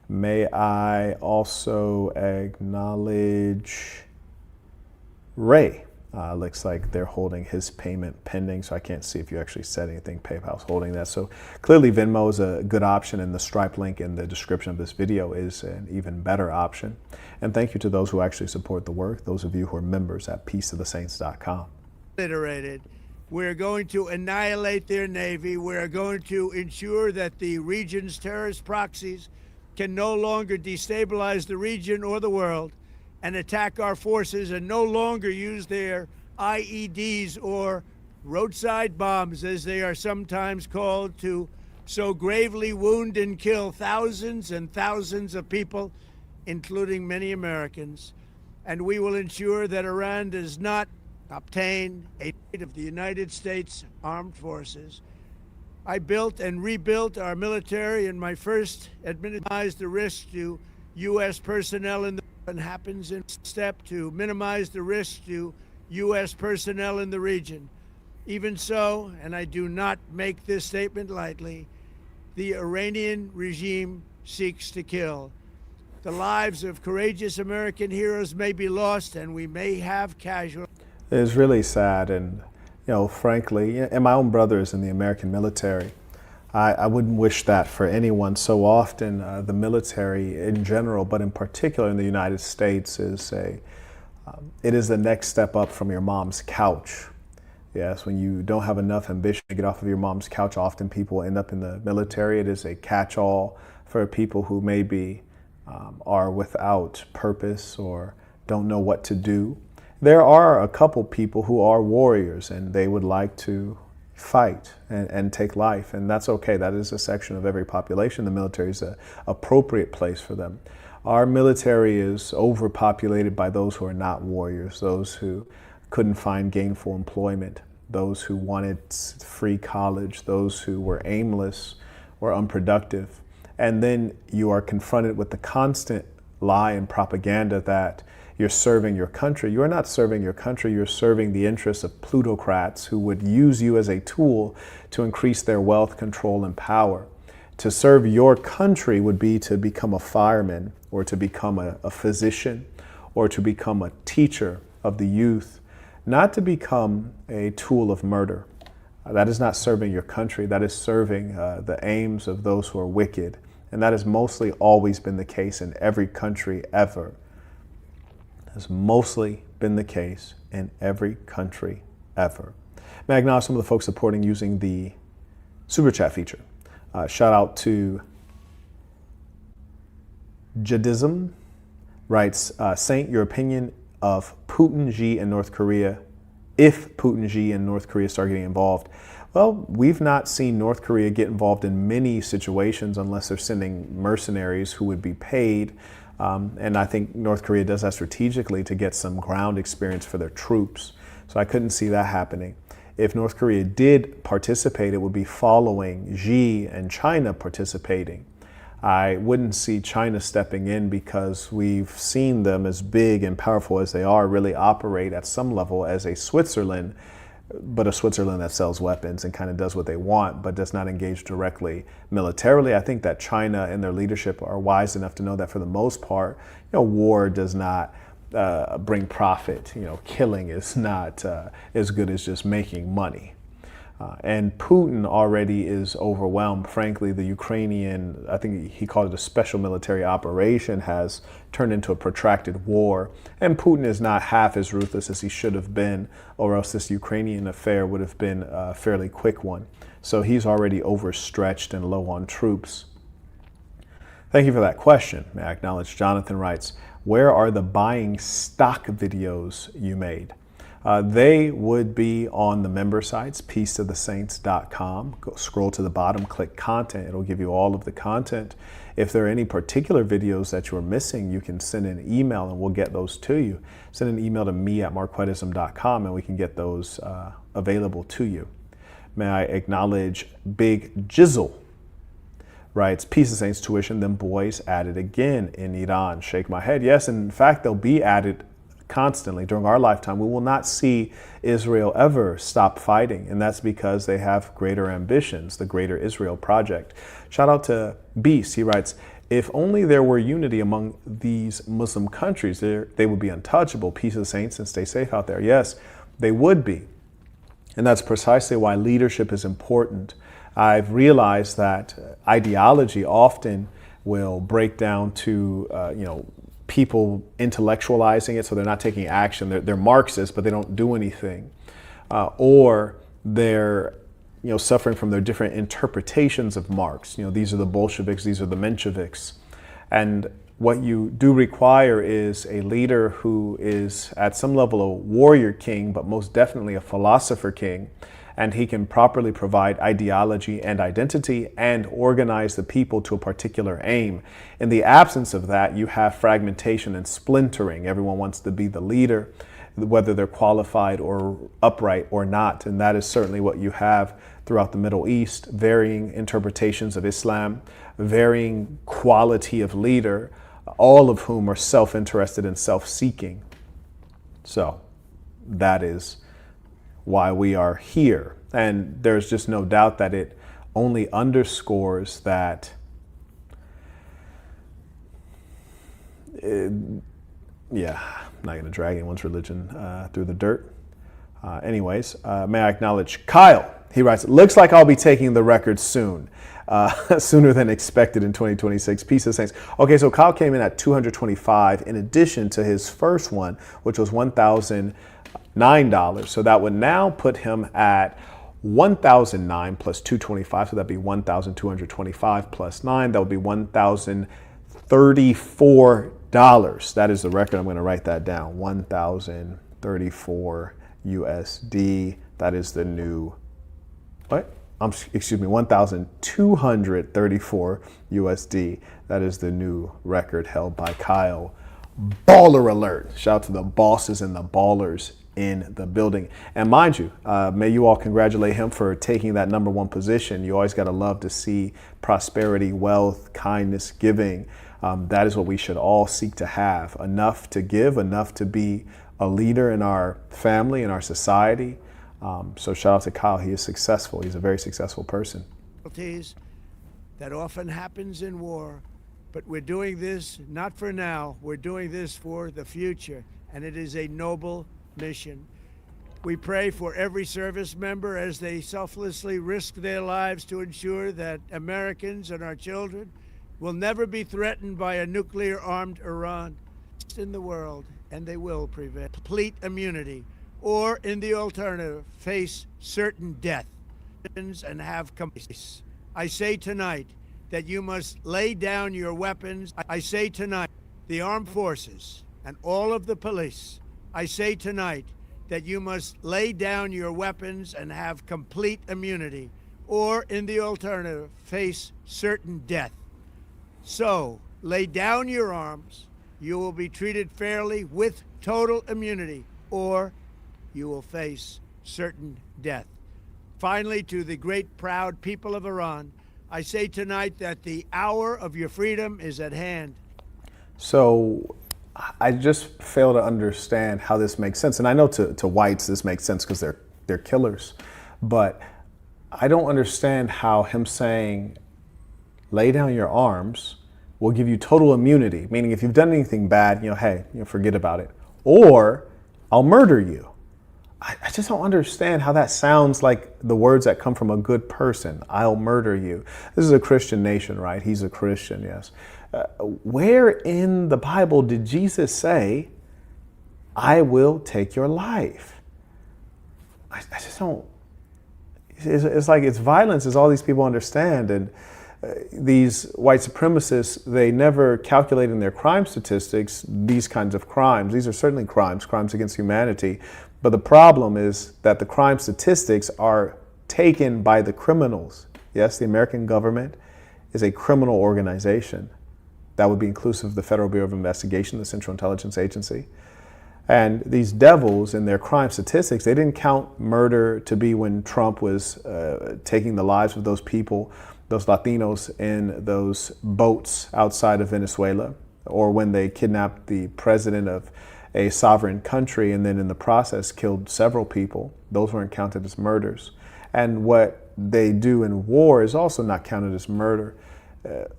May I also acknowledge Ray? Looks like they're holding his payment pending, so I can't see if you actually said anything. PayPal's holding that. So clearly Venmo is a good option, and the Stripe link in the description of this video is an even better option. And thank you to those who actually support the work, those of you who are members at peaceofthesaints.com. We're going to annihilate their navy. We're going to ensure that the region's terrorist proxies can no longer destabilize the region or the world and attack our forces, and no longer use their IEDs, or roadside bombs, as they are sometimes called, to so gravely wound and kill thousands and thousands of people, including many Americans. And we will ensure that Iran does not obtain a aid of the United States Armed Forces. I built and rebuilt our military, and my first minimized the risk to U.S. personnel in the and happens in step to minimize the risk to U.S. personnel in the region. Even so, and I do not make this statement lightly, the Iranian regime seeks to kill. The lives of courageous American heroes may be lost, and we may have casualties. It's really sad, and frankly, and my own brother is in the American military. I wouldn't wish that for anyone. So often the military in general, but in particular in the United States, it is the next step up from your mom's couch. Yes, when you don't have enough ambition to get off of your mom's couch, often people end up in the military. It is a catch-all for people who maybe are without purpose or don't know what to do. There are a couple people who are warriors, and they would like to fight and take life, and that's okay. That is a section of every population. The military is an appropriate place for them. Our military is overpopulated by those who are not warriors, those who couldn't find gainful employment, those who wanted free college, those who were aimless or unproductive. And then you are confronted with the constant lie and propaganda that you're serving your country. You are not serving your country. You're serving the interests of plutocrats who would use you as a tool to increase their wealth, control, and power. To serve your country would be to become a fireman, or to become a physician, or to become a teacher of the youth, not to become a tool of murder. That is not serving your country. That is serving the aims of those who are wicked. And that has mostly always been the case in every country ever. Has mostly been the case in every country ever. May I acknowledge some of the folks supporting using the Super Chat feature. Shout out to Jadism, writes, Saint, your opinion of Putin, Xi, and North Korea, if Putin, Xi, and North Korea start getting involved. Well, we've not seen North Korea get involved in many situations unless they're sending mercenaries who would be paid. And I think North Korea does that strategically to get some ground experience for their troops. So I couldn't see that happening. If North Korea did participate, it would be following Xi and China participating. I wouldn't see China stepping in because we've seen them, as big and powerful as they are, really operate at some level as a Switzerland, but a Switzerland that sells weapons and kind of does what they want, but does not engage directly militarily. I think that China and their leadership are wise enough to know that for the most part, war does not bring profit. Killing is not as good as just making money. And Putin already is overwhelmed. Frankly, the Ukrainian, I think he called it a special military operation, has turned into a protracted war. And Putin is not half as ruthless as he should have been, or else this Ukrainian affair would have been a fairly quick one. So he's already overstretched and low on troops. Thank you for that question. May I acknowledge Jonathan writes, where are the buying stock videos you made? They would be on the member sites, peaceofthesaints.com. Go scroll to the bottom, click content. It'll give you all of the content. If there are any particular videos that you're missing, you can send an email and we'll get those to you. Send an email to me@marquettism.com and we can get those available to you. May I acknowledge Big Jizzle writes, Peace of Saints tuition, them boys added again in Iran. Shake my head. Yes, in fact, they'll be added constantly during our lifetime. We will not see Israel ever stop fighting, and that's because they have greater ambitions, the Greater Israel Project. Shout out to Beast. He writes, if only there were unity among these Muslim countries, they would be untouchable. Peace of the Saints, and stay safe out there. Yes, they would be. And that's precisely why leadership is important. I've realized that ideology often will break down to, people intellectualizing it, so they're not taking action. They're Marxists, but they don't do anything. Or they're, suffering from their different interpretations of Marx. These are the Bolsheviks, these are the Mensheviks. And what you do require is a leader who is at some level a warrior king, but most definitely a philosopher king. And he can properly provide ideology and identity and organize the people to a particular aim. In the absence of that, you have fragmentation and splintering. Everyone wants to be the leader, whether they're qualified or upright or not. And that is certainly what you have throughout the Middle East, varying interpretations of Islam, varying quality of leader, all of whom are self-interested and self-seeking. So that is why we are here. And there's just no doubt that it only underscores that I'm not going to drag anyone's religion through the dirt. Anyways, may I acknowledge Kyle. He writes, looks like I'll be taking the record soon, sooner than expected in 2026. Peace of Saints. Okay, so Kyle came in at 225 in addition to his first one, which was $1,009. So that would now put him at 1,009 plus 225. So that'd be 1,225 plus 9. That would be $1,034. That is the record. I'm going to write that down. 1,034 USD. That is the new, excuse me, 1,234 USD. That is the new record held by Kyle. Baller alert. Shout out to the bosses and the ballers in the building. And mind you, may you all congratulate him for taking that number one position. You always got to love to see prosperity, wealth, kindness, giving. That is what we should all seek to have. Enough to give, enough to be a leader in our family, in our society. So shout out to Kyle. He is successful. He's a very successful person. That often happens in war, but we're doing this not for now, we're doing this for the future, and it is a noble mission. We pray for every service member as they selflessly risk their lives to ensure that Americans and our children will never be threatened by a nuclear-armed Iran in the world, and they will prevent complete immunity, or in the alternative, face certain death and have peace. I say tonight that you must lay down your weapons. I say tonight, the armed forces and all of the police, I say tonight that you must lay down your weapons and have complete immunity, or in the alternative, face certain death. So, lay down your arms, you will be treated fairly with total immunity, or you will face certain death. Finally, to the great proud people of Iran, I say tonight that the hour of your freedom is at hand. So I just fail to understand how this makes sense. And I know to whites this makes sense because they're killers. But I don't understand how him saying, lay down your arms will give you total immunity, meaning if you've done anything bad, hey, forget about it. Or I'll murder you. I just don't understand how that sounds like the words that come from a good person. I'll murder you. This is a Christian nation, right? He's a Christian, yes. Where in the Bible did Jesus say, I will take your life? I just don't. It's like it's violence is all these people understand. And these white supremacists, they never calculate in their crime statistics these kinds of crimes. These are certainly crimes against humanity. But the problem is that the crime statistics are taken by the criminals. Yes, the American government is a criminal organization. That would be inclusive of the Federal Bureau of Investigation, the Central Intelligence Agency. And these devils in their crime statistics, they didn't count murder to be when Trump was taking the lives of those people, those Latinos in those boats outside of Venezuela, or when they kidnapped the president of a sovereign country and then in the process killed several people. Those weren't counted as murders. And what they do in war is also not counted as murder,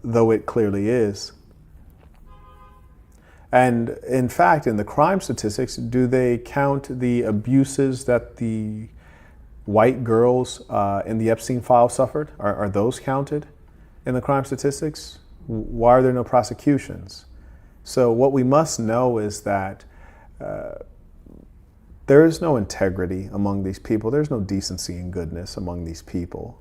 though it clearly is. And in fact, in the crime statistics, do they count the abuses that the white girls in the Epstein file suffered? Are those counted in the crime statistics? Why are there no prosecutions? So what we must know is that there is no integrity among these people. There's no decency and goodness among these people.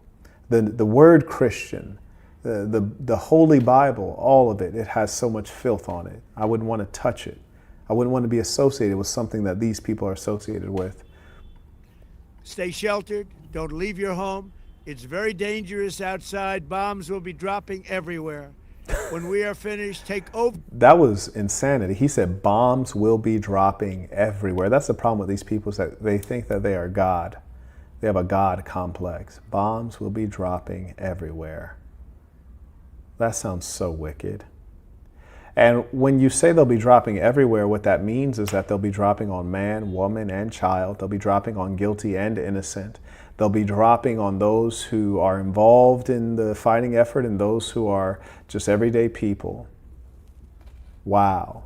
The word Christian, the Holy Bible, all of it, it has so much filth on it. I wouldn't want to touch it. I wouldn't want to be associated with something that these people are associated with. Stay sheltered. Don't leave your home. It's very dangerous outside. Bombs will be dropping everywhere. When we are finished, take over. That was insanity. He said bombs will be dropping everywhere. That's the problem with these people, is that they think that they are God. They have a God complex. Bombs will be dropping everywhere. That sounds so wicked. And when you say they'll be dropping everywhere, what that means is that they'll be dropping on man, woman, and child. They'll be dropping on guilty and innocent. They'll be dropping on those who are involved in the fighting effort and those who are just everyday people. Wow.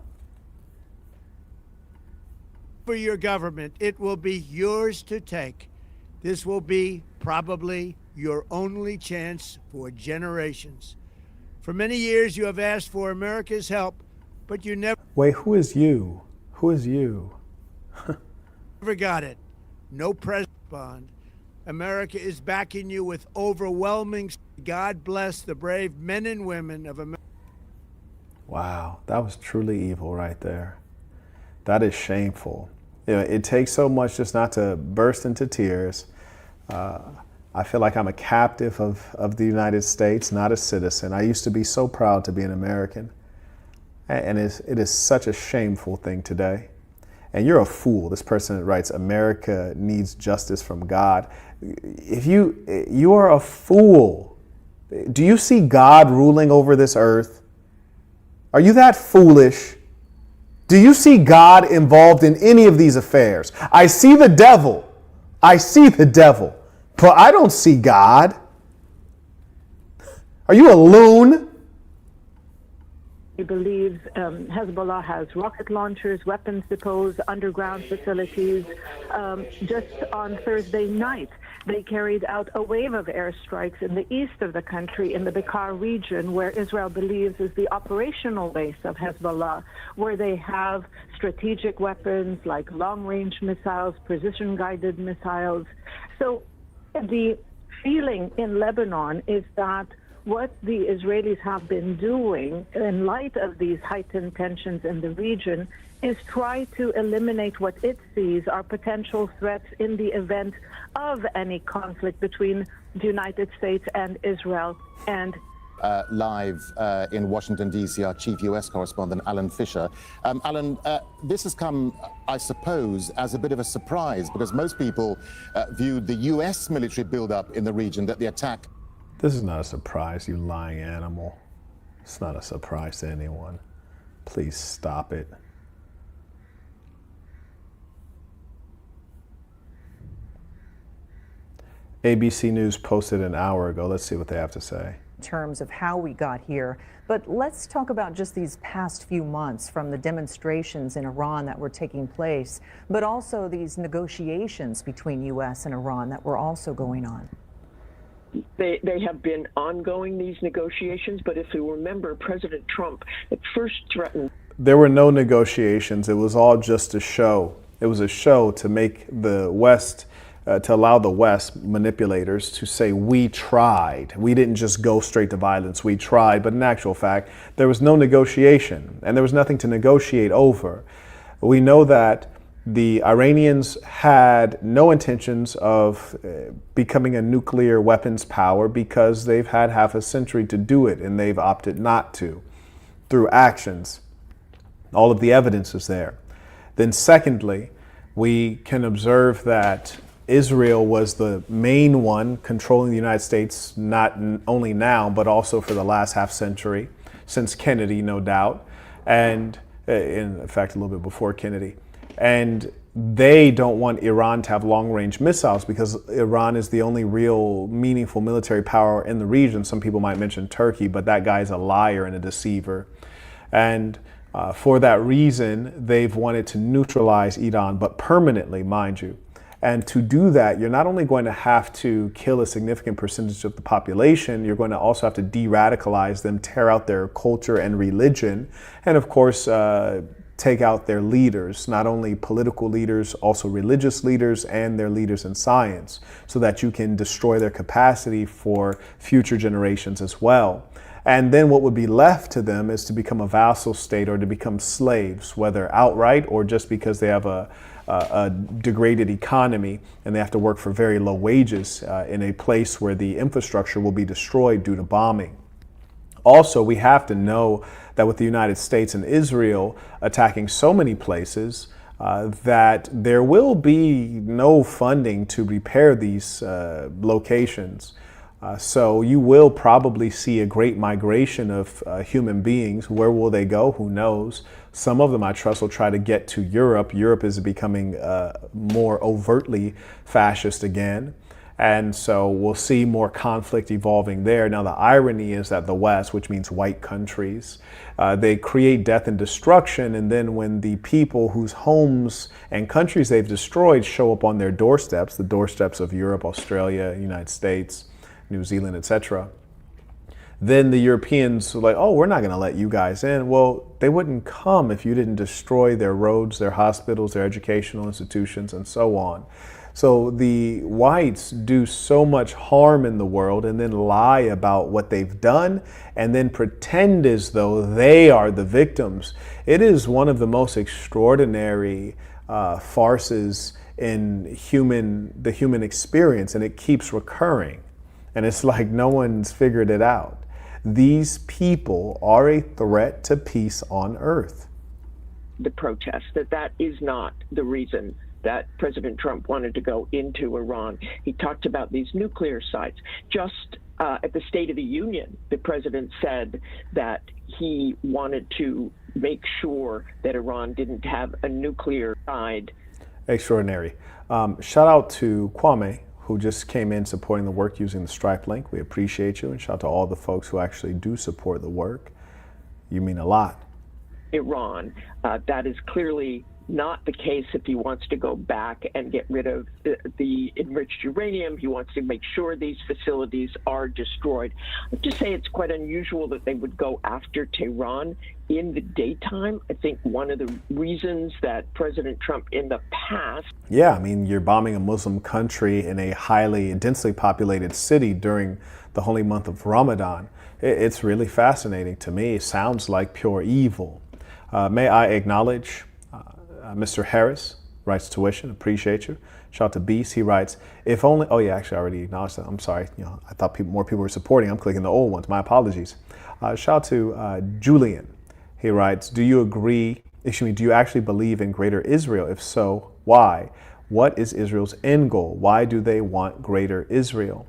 For your government, it will be yours to take. This will be probably your only chance for generations. For many years, you have asked for America's help, but you never... Wait, who is you? Who is you? never got it. No president bond. America is backing you with overwhelming... God bless the brave men and women of America. Wow, that was truly evil right there. That is shameful. It takes so much just not to burst into tears. I feel like I'm a captive of the United States, not a citizen. I used to be so proud to be an American. And it is such a shameful thing today. And you're a fool. This person that writes, America needs justice from God. If you are a fool. Do you see God ruling over this earth? Are you that foolish? Do you see God involved in any of these affairs? I see the devil. I see the devil. But I don't see God. Are you a loon? He believes Hezbollah has rocket launchers, weapons depots, underground facilities. Just on Thursday night, they carried out a wave of airstrikes in the east of the country, in the Beqaa region, where Israel believes is the operational base of Hezbollah, where they have strategic weapons like long-range missiles, precision-guided missiles. So the feeling in Lebanon is that what the Israelis have been doing in light of these heightened tensions in the region is try to eliminate what it sees are potential threats in the event of any conflict between the United States and Israel. And live in Washington, D.C., our chief U.S. correspondent, Alan Fisher. Alan, this has come, I suppose, as a bit of a surprise, because most people viewed the U.S. military buildup in the region, that the attack... This is not a surprise, you lying animal. It's not a surprise to anyone. Please stop it. ABC News posted an hour ago. Let's see what they have to say. In terms of how we got here, but let's talk about just these past few months, from the demonstrations in Iran that were taking place, but also these negotiations between U.S. and Iran that were also going on. They have been ongoing, these negotiations, but if you remember, President Trump at first threatened. There were no negotiations. It was all just a show. It was a show to make the West, to allow the West manipulators to say, we tried. We didn't just go straight to violence. We tried. But in actual fact, there was no negotiation, and there was nothing to negotiate over. We know that the Iranians had no intentions of becoming a nuclear weapons power because they've had half a century to do it, and they've opted not to through actions. All of the evidence is there. Then secondly, we can observe that Israel was the main one controlling the United States, not only now, but also for the last half century, since Kennedy, no doubt, and in fact, a little bit before Kennedy. And they don't want Iran to have long-range missiles because Iran is the only real meaningful military power in the region. Some people might mention Turkey, but that guy's a liar and a deceiver. And for that reason, they've wanted to neutralize Iran, but permanently, mind you. And to do that, you're not only going to have to kill a significant percentage of the population, you're going to also have to de-radicalize them, tear out their culture and religion, and of course, take out their leaders, not only political leaders, also religious leaders and their leaders in science, so that you can destroy their capacity for future generations as well. And then what would be left to them is to become a vassal state or to become slaves, whether outright or just because they have a degraded economy and they have to work for very low wages in a place where the infrastructure will be destroyed due to bombing. Also, we have to know that with the United States and Israel attacking so many places, that there will be no funding to repair these locations. So you will probably see a great migration of human beings. Where will they go? Who knows? Some of them, I trust, will try to get to Europe. Europe is becoming more overtly fascist again. And so we'll see more conflict evolving there. Now, the irony is that the West, which means white countries, they create death and destruction. And then when the people whose homes and countries they've destroyed show up on their doorsteps, the doorsteps of Europe, Australia, United States, New Zealand, etc., then the Europeans are like, oh, we're not going to let you guys in. Well, they wouldn't come if you didn't destroy their roads, their hospitals, their educational institutions, and so on. So the whites do so much harm in the world and then lie about what they've done and then pretend as though they are the victims. It is one of the most extraordinary farces in the human experience, and it keeps recurring. And it's like no one's figured it out. These people are a threat to peace on earth. The protest, that is not the reason that President Trump wanted to go into Iran. He talked about these nuclear sites. Just at the State of the Union, the president said that he wanted to make sure that Iran didn't have a nuclear side. Extraordinary. Shout out to Kwame, who just came in supporting the work using the Stripe link. We appreciate you, and shout out to all the folks who actually do support the work. You mean a lot. Iran. That is clearly not the case if he wants to go back and get rid of the enriched uranium. He wants to make sure these facilities are destroyed. I have to say it's quite unusual that they would go after Tehran in the daytime. I think one of the reasons that President Trump in the past... Yeah, I mean, you're bombing a Muslim country in a highly, densely populated city during the holy month of Ramadan. It's really fascinating to me. It sounds like pure evil. May I acknowledge Mr. Harris writes tuition, appreciate you. Shout out to Beast, he writes, if only, oh yeah, actually I already acknowledged that. I'm sorry, I thought more people were supporting. I'm clicking the old ones, my apologies. Shout out to Julian, he writes, do you actually believe in greater Israel? If so, why? What is Israel's end goal? Why do they want greater Israel?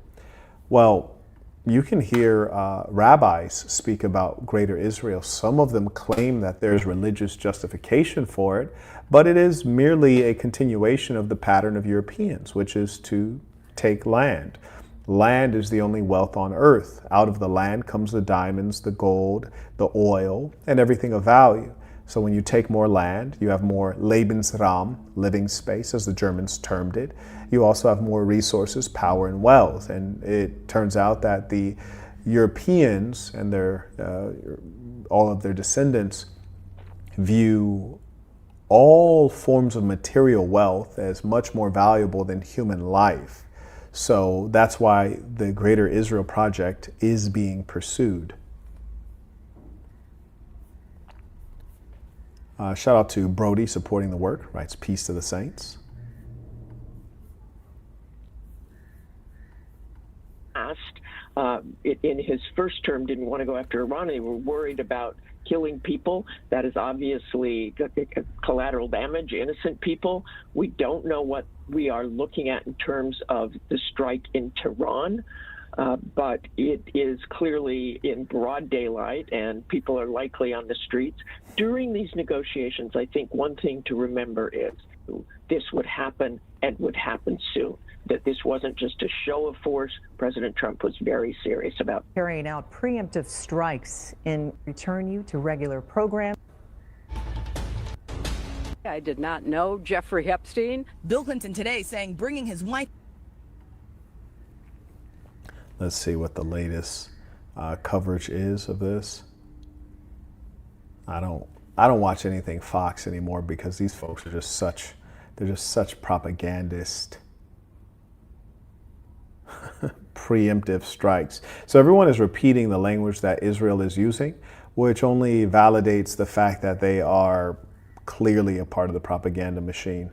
Well, you can hear rabbis speak about greater Israel. Some of them claim that there's religious justification for it, but it is merely a continuation of the pattern of Europeans, which is to take land. Land is the only wealth on earth. Out of the land comes the diamonds, the gold, the oil, and everything of value. So when you take more land, you have more Lebensraum, living space, as the Germans termed it. You also have more resources, power, and wealth. And it turns out that the Europeans and all of their descendants view all forms of material wealth as much more valuable than human life. So that's why the Greater Israel Project is being pursued. Shout out to Brody supporting the work, writes peace to the saints. In his first term, didn't want to go after Iran. They were worried about killing people. That is obviously collateral damage, innocent people. We don't know what we are looking at in terms of the strike in Tehran, but it is clearly in broad daylight and people are likely on the streets. During these negotiations, I think one thing to remember is this would happen and would happen soon. That this wasn't just a show of force. President Trump was very serious about carrying out preemptive strikes in return you to regular program. I did not know Jeffrey Epstein. Bill Clinton today saying bringing his wife. Let's see what the latest coverage is of this. I don't watch anything Fox anymore because these folks are just such propagandists. Preemptive strikes. So everyone is repeating the language that Israel is using, which only validates the fact that they are clearly a part of the propaganda machine.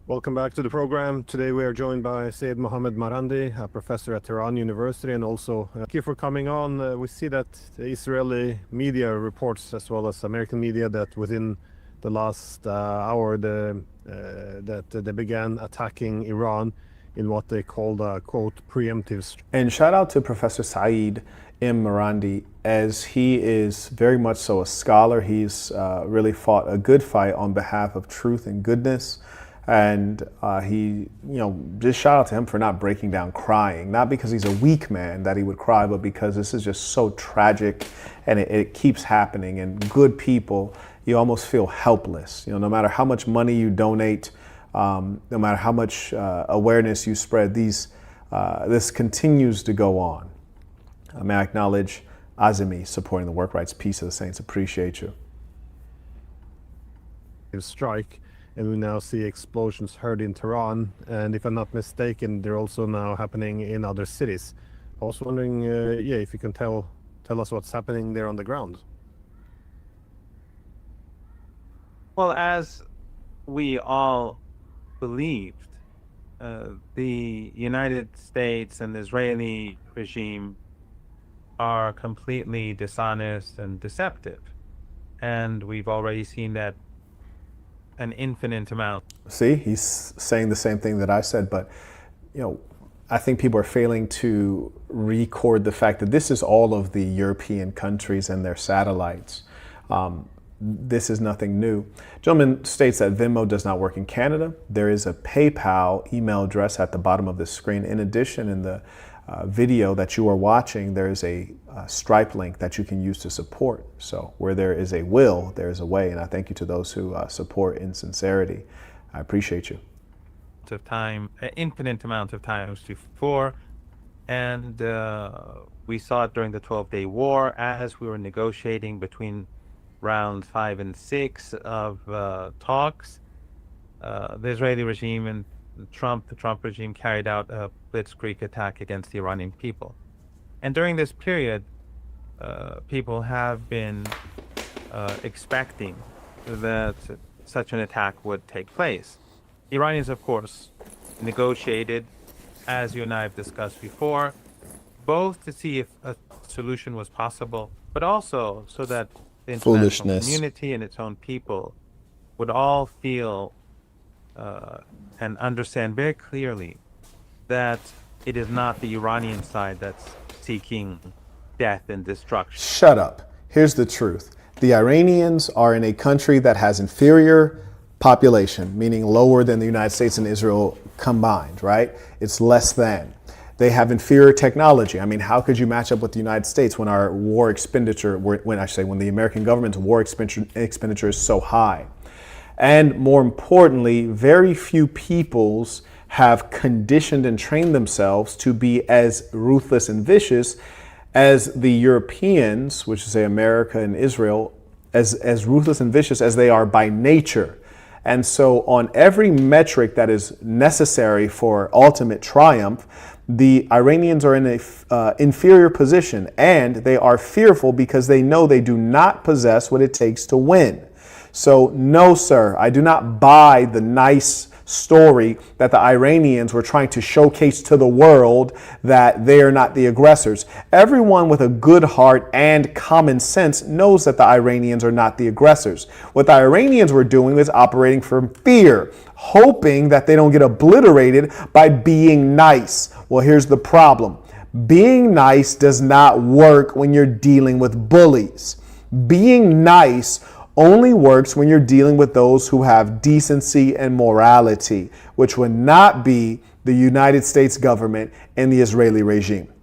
Welcome back to the program. Today we are joined by Syed Mohammed Marandi, a professor at Tehran University, and also thank you for coming on. We see that the Israeli media reports, as well as American media, that within the last hour that they began attacking Iran in what they called quote preemptive. And shout out to Professor Saeed M. Marandi, as he is very much so a scholar. He's really fought a good fight on behalf of truth and goodness. And he, just shout out to him for not breaking down crying, not because he's a weak man that he would cry, but because this is just so tragic and it keeps happening. And good people, you almost feel helpless. No matter how much money you donate, no matter how much awareness you spread, this continues to go on. May I acknowledge Azimi supporting the work rights, peace of the saints, appreciate you. Strike. And we now see explosions heard in Tehran, and if I'm not mistaken, they're also now happening in other cities. I was wondering, if you can tell us what's happening there on the ground. Well, as we all believed, the United States and the Israeli regime are completely dishonest and deceptive, and we've already seen that an infinite amount. See, he's saying the same thing that I said, but I think people are failing to record the fact that this is all of the European countries and their satellites. this is nothing new. Gentleman states that Venmo does not work in Canada. There is a PayPal email address at the bottom of the screen. In addition, in the video that you are watching, there is a Stripe link that you can use to support. So where there is a will, there is a way. And I thank you to those who support in sincerity. I appreciate you. Of time, infinite amount of times before, and we saw it during the 12-day war as we were negotiating between rounds 5 and 6 of talks. The Israeli regime and the Trump regime carried out a blitzkrieg attack against the Iranian people. And during this period, people have been expecting that such an attack would take place. Iranians, of course, negotiated, as you and I have discussed before, both to see if a solution was possible, but also so that the international community and its own people would all feel and understand very clearly that it is not the Iranian side that's seeking death and destruction. Shut up. Here's the truth. The Iranians are in a country that has inferior population, meaning lower than the United States and Israel combined, right? It's less than. They have inferior technology. I mean, how could you match up with the United States when our war expenditure, when the American government's war expenditure is so high? And more importantly, very few peoples have conditioned and trained themselves to be as ruthless and vicious as the Europeans, which is say America and Israel, as ruthless and vicious as they are by nature. And so on every metric that is necessary for ultimate triumph, the Iranians are in an inferior position, and they are fearful because they know they do not possess what it takes to win. So no, sir, I do not buy the nice story that the Iranians were trying to showcase to the world that they are not the aggressors. Everyone with a good heart and common sense knows that the Iranians are not the aggressors. What the Iranians were doing was operating from fear, hoping that they don't get obliterated by being nice. Well, here's the problem. Being nice does not work when you're dealing with bullies. Being nice only works when you're dealing with those who have decency and morality, which would not be the United States government and the Israeli regime.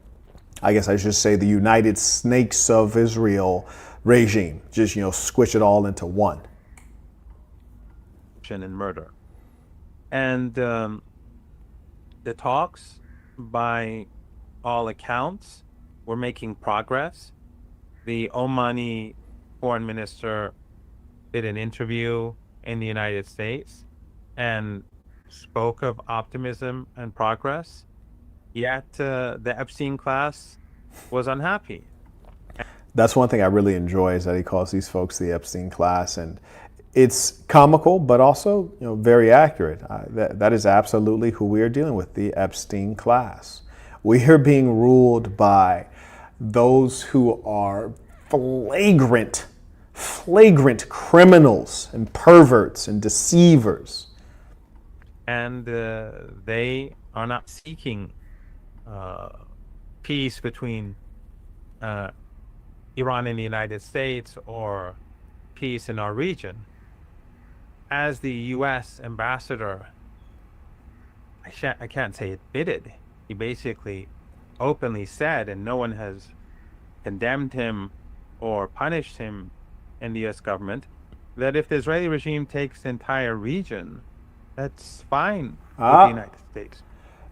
I guess I should say the United Snakes of Israel regime. Just, squish it all into one. And murder. And the talks, by all accounts, were making progress. The Omani foreign minister did an interview in the United States and spoke of optimism and progress, yet the Epstein class was unhappy. That's one thing I really enjoy, is that he calls these folks the Epstein class, and it's comical, but also very accurate. That is absolutely who we are dealing with, the Epstein class. We are being ruled by those who are flagrant criminals and perverts and deceivers. And they are not seeking peace between Iran and the United States or peace in our region. As the U.S. ambassador, I can't say admitted, he basically openly said, and no one has condemned him or punished him in the U.S. government, that if the Israeli regime takes the entire region, that's fine with the United States.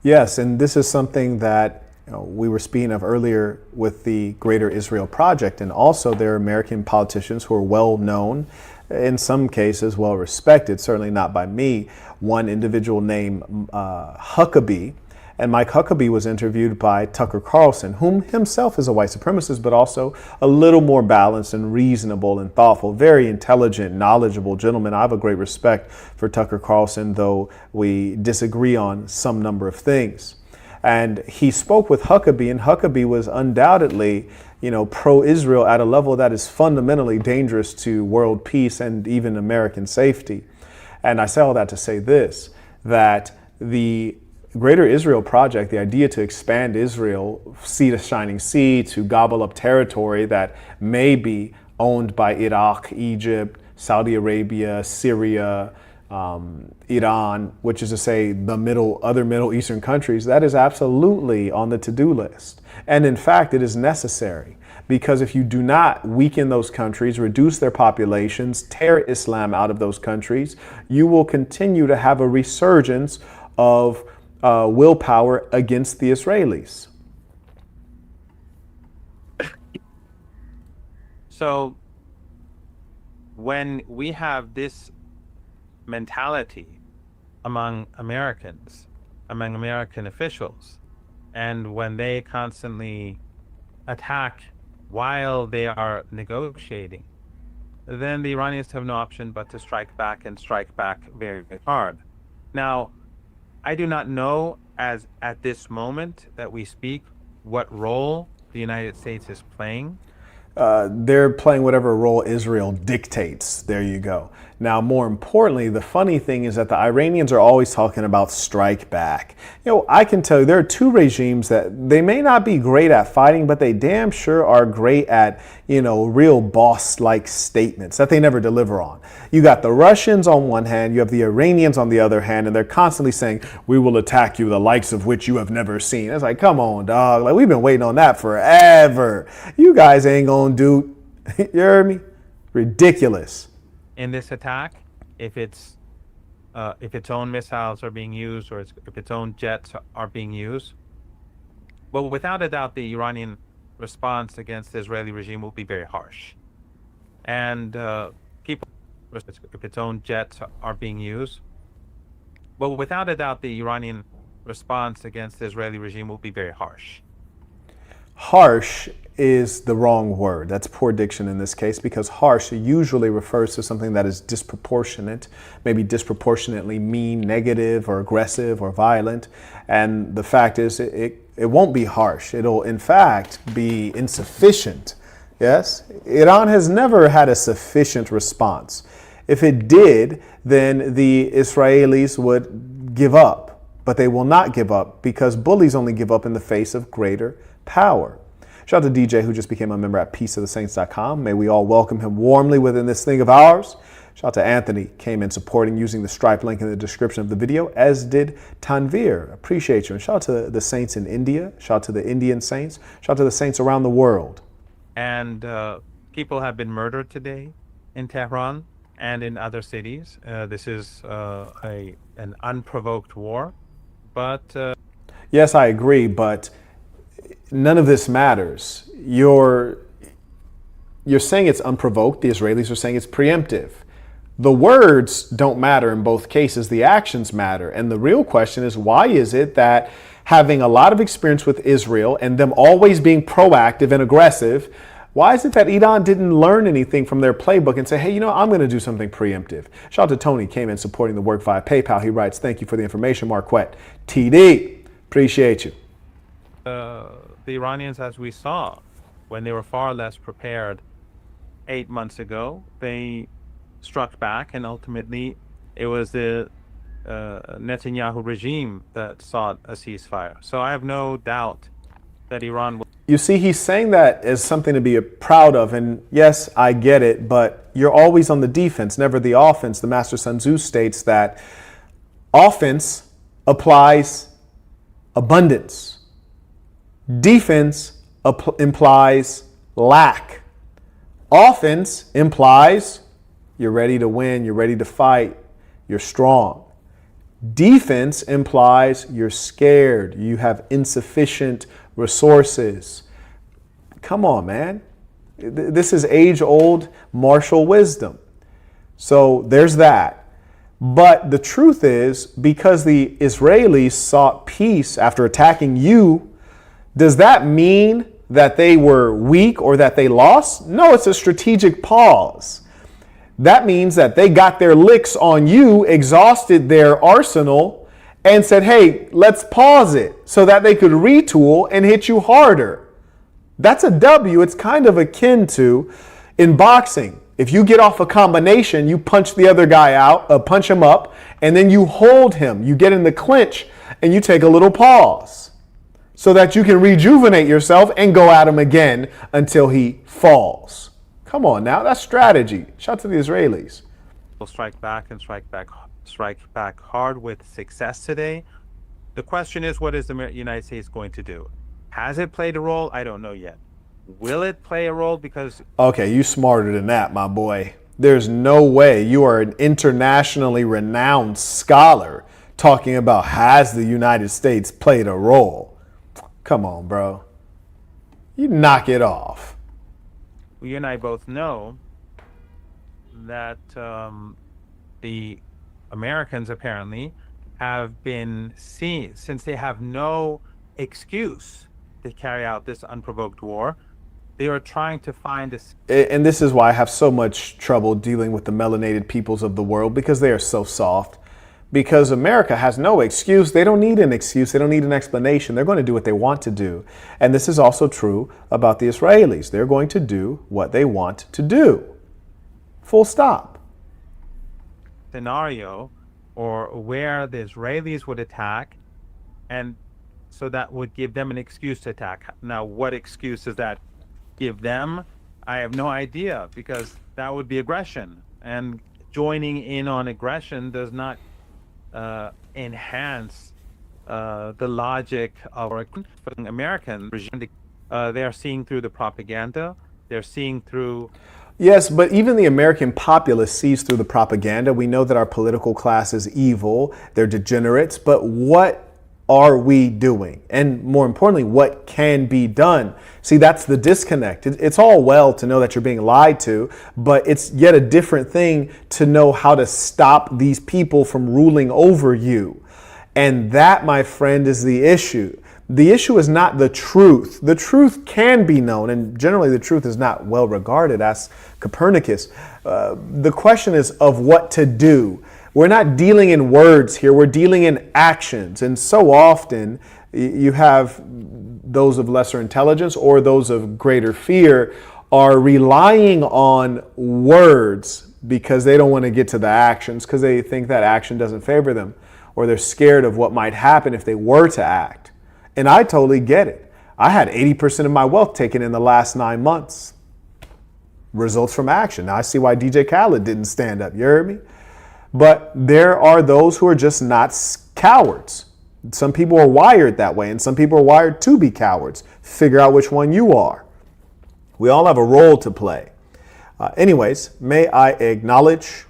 Yes, and this is something that we were speaking of earlier with the Greater Israel Project, and also there are American politicians who are well known, in some cases well respected, certainly not by me. One individual named Huckabee. And Mike Huckabee was interviewed by Tucker Carlson, whom himself is a white supremacist, but also a little more balanced and reasonable and thoughtful, very intelligent, knowledgeable gentleman. I have a great respect for Tucker Carlson, though we disagree on some number of things. And he spoke with Huckabee, and Huckabee was undoubtedly, pro-Israel at a level that is fundamentally dangerous to world peace and even American safety. And I say all that to say this, that the Greater Israel Project, the idea to expand Israel, sea to shining sea, to gobble up territory that may be owned by Iraq, Egypt, Saudi Arabia, Syria, Iran, which is to say the other Middle Eastern countries, that is absolutely on the to-do list. And in fact, it is necessary, because if you do not weaken those countries, reduce their populations, tear Islam out of those countries, you will continue to have a resurgence of willpower against the Israelis. So when we have this mentality among Americans, among American officials, and when they constantly attack while they are negotiating, then the Iranians have no option but to strike back, and strike back very, very hard. Now, I do not know, as at this moment that we speak, what role the United States is playing. They're playing whatever role Israel dictates. There you go. Now, more importantly, the funny thing is that the Iranians are always talking about strike back. You know, I can tell you there are two regimes that they may not be great at fighting, but they damn sure are great at, you know, real boss-like statements that they never deliver on. You got the Russians on one hand, you have the Iranians on the other hand, and they're constantly saying, we will attack you, the likes of which you have never seen. It's like, come on, dog. Like, we've been waiting on that forever. You guys ain't gonna do, you heard me? Ridiculous. In this attack, if its own missiles are being used, or if its own jets are being used, well, without a doubt, the Iranian response against the Israeli regime will be very harsh. And people, if its own jets are being used, well, without a doubt, the Iranian response against the Israeli regime will be very harsh. Harsh is the wrong word. That's poor diction in this case, because harsh usually refers to something that is disproportionate, maybe disproportionately mean, negative, or aggressive, or violent. And the fact is, it won't be harsh. It'll, in fact, be insufficient. Yes? Iran has never had a sufficient response. If it did, then the Israelis would give up. But they will not give up, because bullies only give up in the face of greater power. Shout out to DJ, who just became a member at peaceofthesaints.com. May we all welcome him warmly within this thing of ours. Shout out to Anthony, came in supporting using the Stripe link in the description of the video, as did Tanvir. Appreciate you. And shout out to the saints in India. Shout out to the Indian saints. Shout out to the saints around the world. And people have been murdered today in Tehran and in other cities. This is an unprovoked war. But yes, I agree, but none of this matters. You're saying it's unprovoked. The Israelis are saying it's preemptive. The words don't matter in both cases. The actions matter. And the real question is, why is it that having a lot of experience with Israel and them always being proactive and aggressive, why is it that Iran didn't learn anything from their playbook and say, hey, you know, I'm going to do something preemptive? Shout out to Tony, came in supporting the work via PayPal. He writes, thank you for the information, Marquette. TD, appreciate you. The Iranians, as we saw, when they were far less prepared 8 months ago, they struck back, and ultimately it was the Netanyahu regime that sought a ceasefire. So I have no doubt that Iran will. You see, he's saying that as something to be proud of, and yes, I get it, but you're always on the defense, never the offense. The Master Sun Tzu states that offense applies abundance. Defense implies lack. Offense implies you're ready to win, you're ready to fight, you're strong. Defense implies you're scared, you have insufficient resources. Come on, man. This is age-old martial wisdom. So there's that. But the truth is, because the Israelis sought peace after attacking you, does that mean that they were weak or that they lost? No, it's a strategic pause. That means that they got their licks on you, exhausted their arsenal, and said, hey, let's pause it so that they could retool and hit you harder. That's a W. It's kind of akin to in boxing. If you get off a combination, you punch the other guy out, punch him up, and then you hold him. You get in the clinch and you take a little pause so that you can rejuvenate yourself and go at him again until he falls. Come on now, that's strategy. Shout out to the Israelis. Will strike back and strike back hard with success today. The question is, what is the United States going to do? Has it played a role? I don't know yet. Will it play a role? Because okay, you smarter than that, my boy. There's no way. You are an internationally renowned scholar talking about has the United States played a role. Come on, bro. You knock it off. you and I both know that the Americans apparently have been seen, since they have no excuse to carry out this unprovoked war, they are trying to find a... And this is why I have so much trouble dealing with the melanated peoples of the world, because they are so soft. Because America has no excuse. They don't need an excuse. They don't need an explanation. They're going to do what they want to do. And this is also true about the Israelis. They're going to do what they want to do. Full stop. Scenario or where the Israelis would attack, and so that would give them an excuse to attack. Now, what excuse does that give them? I have no idea, because that would be aggression, and joining in on aggression does not enhance the logic of our American regime. They are seeing through the propaganda. They're seeing through... Yes, but even the American populace sees through the propaganda. We know that our political class is evil. They're degenerates. But what are we doing? And more importantly, what can be done? See, that's the disconnect. It's all well to know that you're being lied to, but it's yet a different thing to know how to stop these people from ruling over you. And that, my friend, is the issue. The issue is not the truth. The truth can be known, and generally the truth is not well regarded. Ask Copernicus. The question is of what to do. We're not dealing in words here. We're dealing in actions. And so often you have those of lesser intelligence or those of greater fear are relying on words because they don't want to get to the actions, because they think that action doesn't favor them, or they're scared of what might happen if they were to act. And I totally get it. I had 80% of my wealth taken in the last 9 months. Results from action. Now I see why DJ Khaled didn't stand up. You heard me? But there are those who are just not cowards. Some people are wired that way, and some people are wired to be cowards. Figure out which one you are. We all have a role to play. Anyways, may I acknowledge...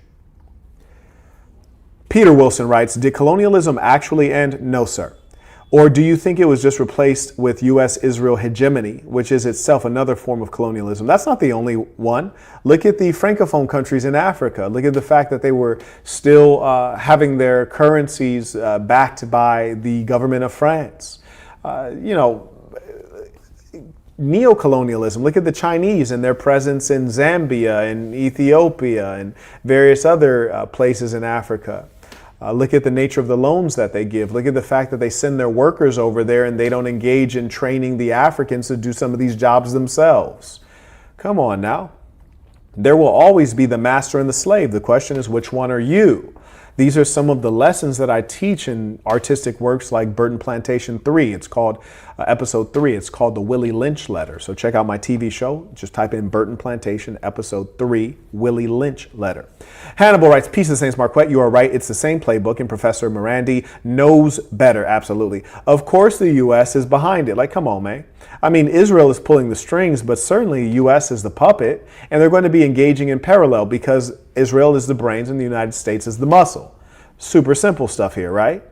Peter Wilson writes, did colonialism actually end? No, sir. Or do you think it was just replaced with U.S.-Israel hegemony, which is itself another form of colonialism? That's not the only one. Look at the Francophone countries in Africa. Look at the fact that they were still having their currencies backed by the government of France. Neocolonialism. Look at the Chinese and their presence in Zambia and Ethiopia and various other places in Africa. Look at the nature of the loans that they give. Look at the fact that they send their workers over there and they don't engage in training the Africans to do some of these jobs themselves. Come on now. There will always be the master and the slave. The question is, which one are you? These are some of the lessons that I teach in artistic works like Burton Plantation 3. It's called episode 3. It's called the Willie Lynch Letter. So check out my TV show. Just type in Burton Plantation episode 3, Willie Lynch Letter. Hannibal writes, peace of the Saints, Marquette. You are right. It's the same playbook, and Professor Morandi knows better. Absolutely. Of course the U.S. is behind it. Like, come on, man. I mean, Israel is pulling the strings, but certainly the U.S. is the puppet, and they're going to be engaging in parallel because Israel is the brains and the United States is the muscle. Super simple stuff here, right?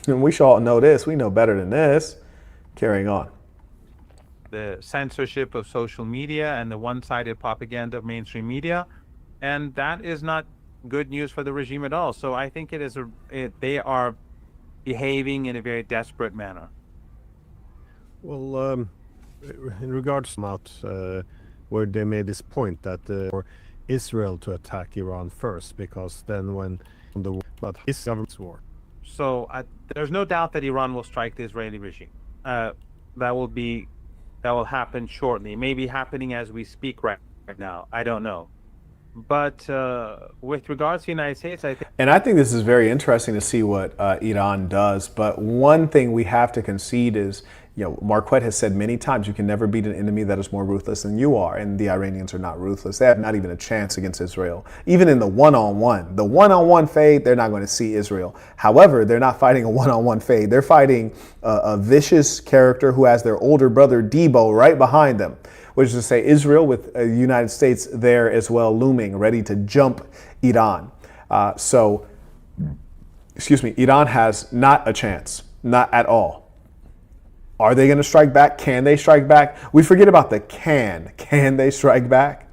And we should all know this. We know better than this. Carrying on. The censorship of social media and the one-sided propaganda of mainstream media, and that is not good news for the regime at all. So I think they are behaving in a very desperate manner. Well, in regards to where they made this point that for Israel to attack Iran first, because then when but his government's war. So there's no doubt that Iran will strike the Israeli regime. That will happen shortly. It may be happening as we speak right now. I don't know. But with regards to the United States, I think this is very interesting to see what Iran does. But one thing we have to concede is Marquette has said many times, you can never beat an enemy that is more ruthless than you are, and the Iranians are not ruthless. They have not even a chance against Israel. Even in the one-on-one fade, they're not going to see Israel. However, they're not fighting a one-on-one fade. They're fighting a vicious character who has their older brother Debo right behind them, which is to say Israel with the United States there as well looming, ready to jump Iran. Iran has not a chance, not at all. Are they going to strike back? Can they strike back? We forget about the can. Can they strike back?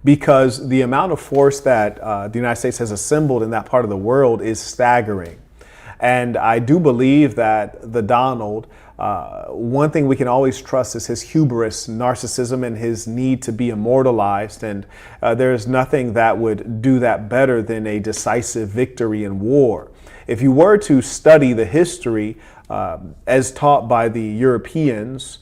Because the amount of force that the United States has assembled in that part of the world is staggering. And I do believe that the Donald, one thing we can always trust is his hubris, narcissism, and his need to be immortalized. And there is nothing that would do that better than a decisive victory in war. If you were to study the history as taught by the Europeans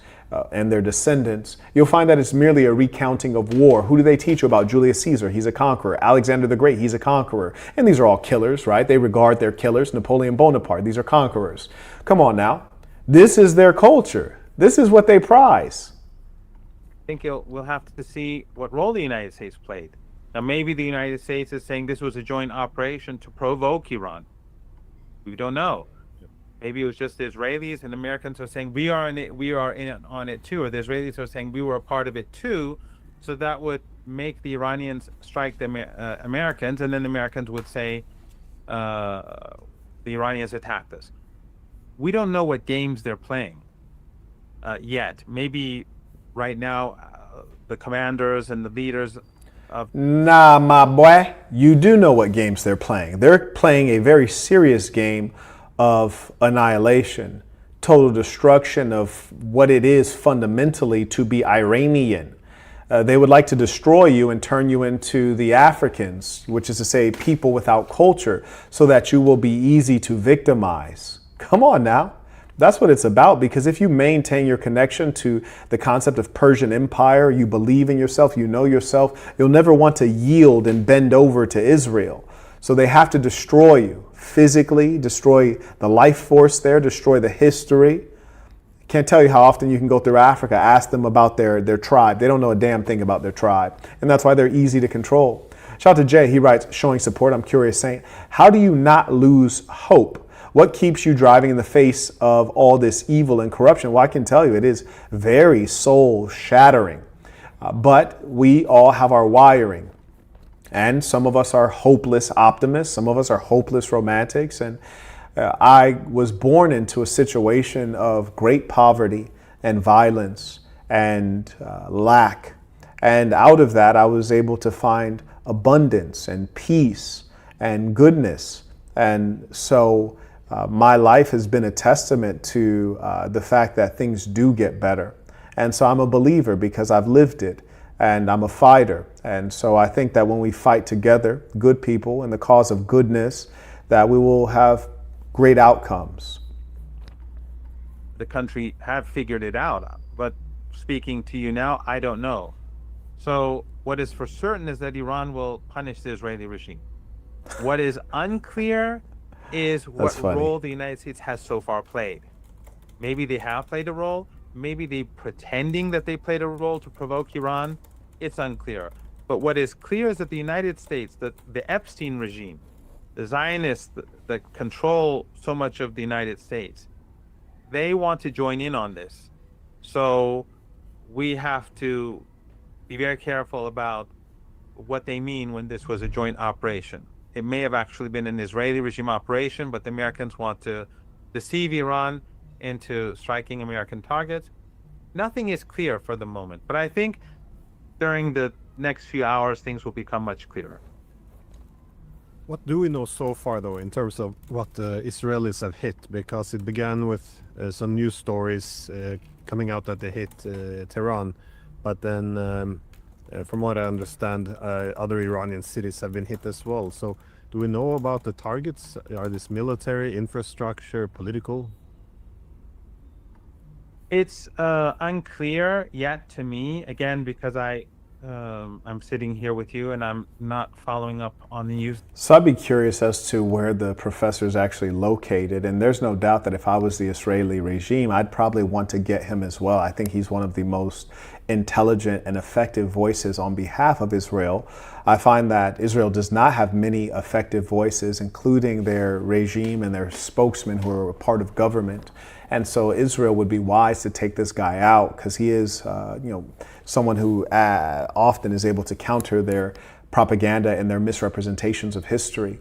and their descendants, you'll find that it's merely a recounting of war. Who do they teach you about? Julius Caesar, he's a conqueror. Alexander the Great, he's a conqueror. And these are all killers, right? They regard their killers. Napoleon Bonaparte, these are conquerors. Come on now. This is their culture. This is what they prize. I think we'll have to see what role the United States played. Now, maybe the United States is saying this was a joint operation to provoke Iran. We don't know. Maybe it was just the Israelis, and Americans are saying we are in on it too, or the Israelis are saying we were a part of it too. So that would make the Iranians strike the Americans, and then the Americans would say the Iranians attacked us. We don't know what games they're playing yet. Maybe right now the commanders and the leaders of... Nah, my boy, you do know what games they're playing. They're playing a very serious game of annihilation, total destruction of what it is fundamentally to be Iranian. They would like to destroy you and turn you into the Africans, which is to say people without culture, so that you will be easy to victimize. Come on now. That's what it's about, because if you maintain your connection to the concept of Persian Empire, you believe in yourself, you know yourself, you'll never want to yield and bend over to Israel. So they have to destroy you physically, destroy the life force there, destroy the history. Can't tell you how often you can go through Africa, ask them about their tribe. They don't know a damn thing about their tribe. And that's why they're easy to control. Shout out to Jay. He writes, showing support. I'm curious, Saint. How do you not lose hope? What keeps you driving in the face of all this evil and corruption? Well, I can tell you it is very soul shattering. But we all have our wiring. And some of us are hopeless optimists. Some of us are hopeless romantics. And I was born into a situation of great poverty and violence and lack. And out of that, I was able to find abundance and peace and goodness. And so my life has been a testament to the fact that things do get better. And so I'm a believer because I've lived it. And I'm a fighter. And so I think that when we fight together, good people, in the cause of goodness, that we will have great outcomes. The country have figured it out. But speaking to you now, I don't know. So what is for certain is that Iran will punish the Israeli regime. What is unclear is what role the United States has so far played. Maybe they have played a role. Maybe they pretending that they played a role to provoke Iran. It's unclear. But what is clear is that the United States, the Epstein regime, the Zionists that control so much of the United States, they want to join in on this. So we have to be very careful about what they mean when this was a joint operation. It may have actually been an Israeli regime operation, but the Americans want to deceive Iran into striking American targets. Nothing is clear for the moment, but I think during the next few hours, things will become much clearer. What do we know so far, though, in terms of what the Israelis have hit? Because it began with some news stories coming out that they hit Tehran, but then, from what I understand, other Iranian cities have been hit as well. So do we know about the targets? Are this military, infrastructure, political? It's unclear yet to me, again, because I I'm sitting here with you and I'm not following up on the news. So I'd be curious as to where the professor is actually located. And there's no doubt that if I was the Israeli regime, I'd probably want to get him as well. I think he's one of the most intelligent and effective voices on behalf of Israel. I find that Israel does not have many effective voices, including their regime and their spokesmen who are a part of government. And so Israel would be wise to take this guy out because he is, someone who often is able to counter their propaganda and their misrepresentations of history.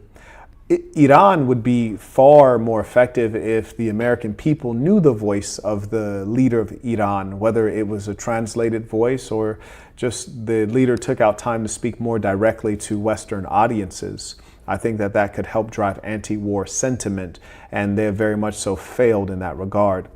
Iran would be far more effective if the American people knew the voice of the leader of Iran, whether it was a translated voice or just the leader took out time to speak more directly to Western audiences. I think that that could help drive anti-war sentiment, and they have very much so failed in that regard.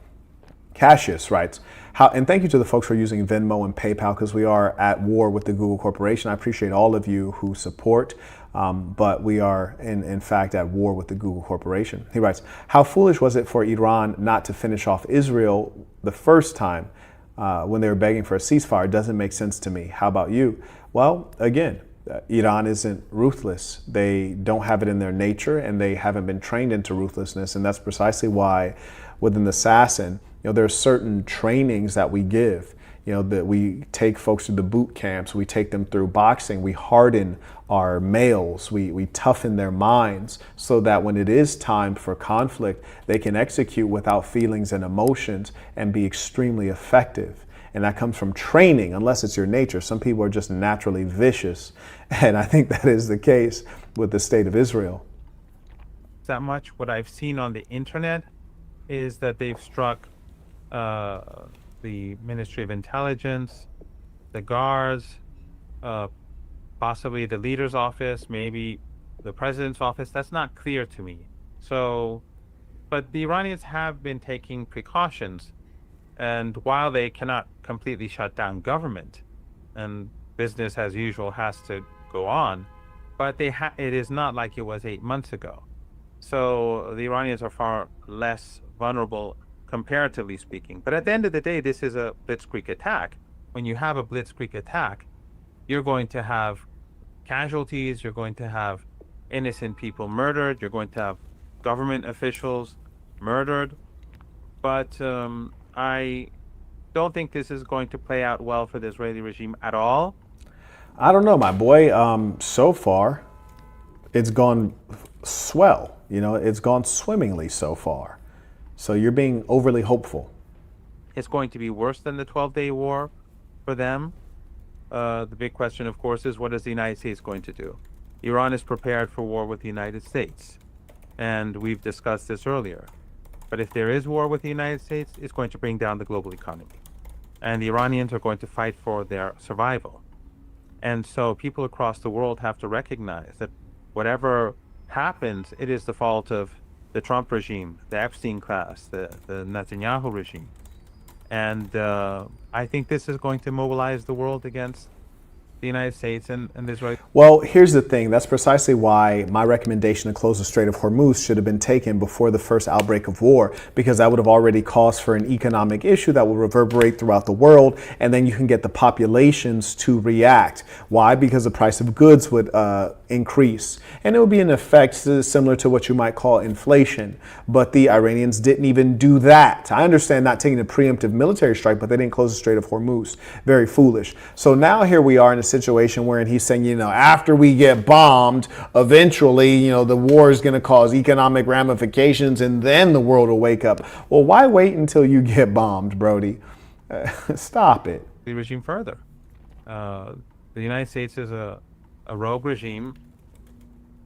Cassius writes, and thank you to the folks who are using Venmo and PayPal because we are at war with the Google Corporation. I appreciate all of you who support, but we are in fact at war with the Google Corporation. He writes, how foolish was it for Iran not to finish off Israel the first time when they were begging for a ceasefire? It doesn't make sense to me. How about you? Well, again, Iran isn't ruthless. They don't have it in their nature and they haven't been trained into ruthlessness. And that's precisely why within the Assassin, there are certain trainings that we give, that we take folks through the boot camps, we take them through boxing, we harden our males, we toughen their minds so that when it is time for conflict, they can execute without feelings and emotions and be extremely effective. And that comes from training, unless it's your nature. Some people are just naturally vicious. And I think that is the case with the state of Israel. That much. What I've seen on the internet is that they've struck the Ministry of Intelligence, the guards, possibly the leader's office, maybe the president's office. That's not clear to me. So, but the Iranians have been taking precautions. And while they cannot completely shut down government and business as usual has to go on, but it is not like it was 8 months ago. So the Iranians are far less vulnerable comparatively speaking. But at the end of the day, this is a blitzkrieg attack. When you have a blitzkrieg attack, you're going to have casualties, you're going to have innocent people murdered, you're going to have government officials murdered. But I don't think this is going to play out well for the Israeli regime at all. I don't know, my boy. So far, it's gone swell. It's gone swimmingly so far. So you're being overly hopeful. It's going to be worse than the 12-day war for them. The big question, of course, is what is the United States going to do? Iran is prepared for war with the United States. And we've discussed this earlier. But if there is war with the United States, it's going to bring down the global economy. And the Iranians are going to fight for their survival. And so people across the world have to recognize that whatever happens, it is the fault of the Trump regime, the Epstein class, the Netanyahu regime. And I think this is going to mobilize the world against the United States and Israel. Well, here's the thing. That's precisely why my recommendation to close the Strait of Hormuz should have been taken before the first outbreak of war, because that would have already caused for an economic issue that will reverberate throughout the world, and then you can get the populations to react. Why? Because the price of goods would increase, and it would be an effect similar to what you might call inflation. But the Iranians didn't even do that. I understand not taking a preemptive military strike, but they didn't close the Strait of Hormuz. Very foolish. So now here we are in a situation wherein he's saying, after we get bombed, eventually, the war is going to cause economic ramifications and then the world will wake up. Well, why wait until you get bombed, Brody? Stop it. The regime further. The United States is a rogue regime.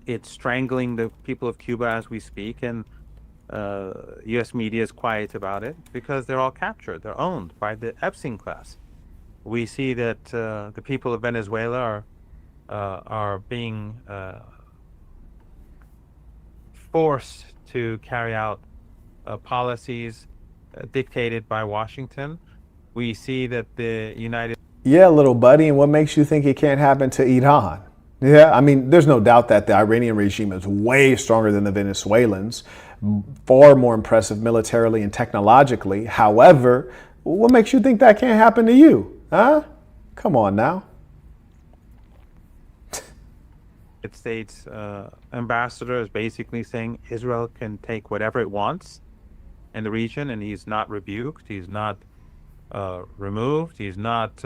It's strangling the people of Cuba as we speak, and U.S. media is quiet about it because they're all captured. They're owned by the Epstein class. We see that the people of Venezuela are being forced to carry out policies dictated by Washington. We see that the United... Yeah, little buddy, and what makes you think it can't happen to Iran? Yeah, I mean, there's no doubt that the Iranian regime is way stronger than the Venezuelans, far more impressive militarily and technologically. However, what makes you think that can't happen to you? Huh? Come on now. United States ambassador is basically saying Israel can take whatever it wants in the region, and he's not rebuked, he's not removed, he's not,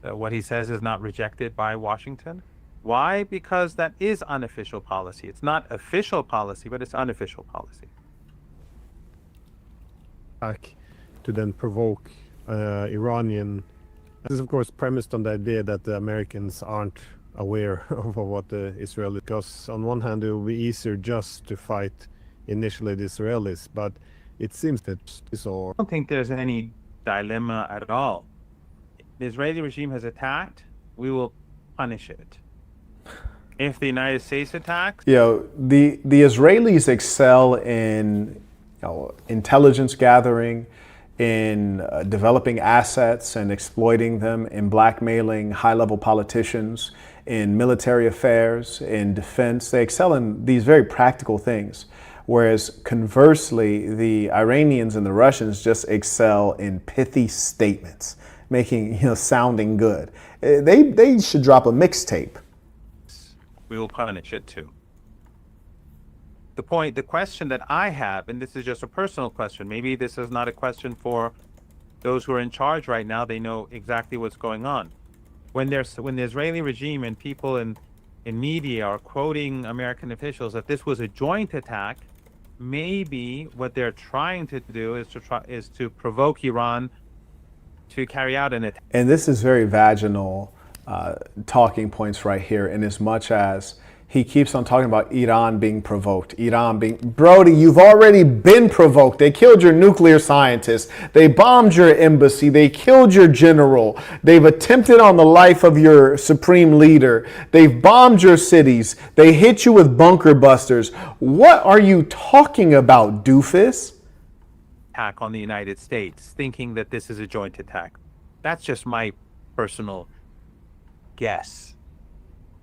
what he says is not rejected by Washington. Why? Because that is unofficial policy. It's not official policy, but it's unofficial policy. Back to then provoke Iranian. This is, of course, premised on the idea that the Americans aren't aware of what the Israelis. Because on one hand, it will be easier just to fight initially the Israelis, but it seems that this all. I don't think there's any dilemma at all. The Israeli regime has attacked, we will punish it. If the United States attacks, the Israelis excel in intelligence gathering, in developing assets and exploiting them, in blackmailing high-level politicians, in military affairs, in defense. They excel in these very practical things. Whereas conversely, the Iranians and the Russians just excel in pithy statements, making, sounding good. They should drop a mixtape. we will punish it too. The question that I have, and this is just a personal question, maybe this is not a question for those who are in charge right now, they know exactly what's going on. When the Israeli regime and people in media are quoting American officials that this was a joint attack, maybe what they're trying to do is to provoke Iran to carry out an attack. And this is very vaginal talking points right here, in as much as he keeps on talking about Iran being provoked. Brody, you've already been provoked. They killed your nuclear scientists. They bombed your embassy. They killed your general. They've attempted on the life of your supreme leader. They've bombed your cities. They hit you with bunker busters. What are you talking about, doofus? Attack on the United States, thinking that this is a joint attack. That's just my personal guess.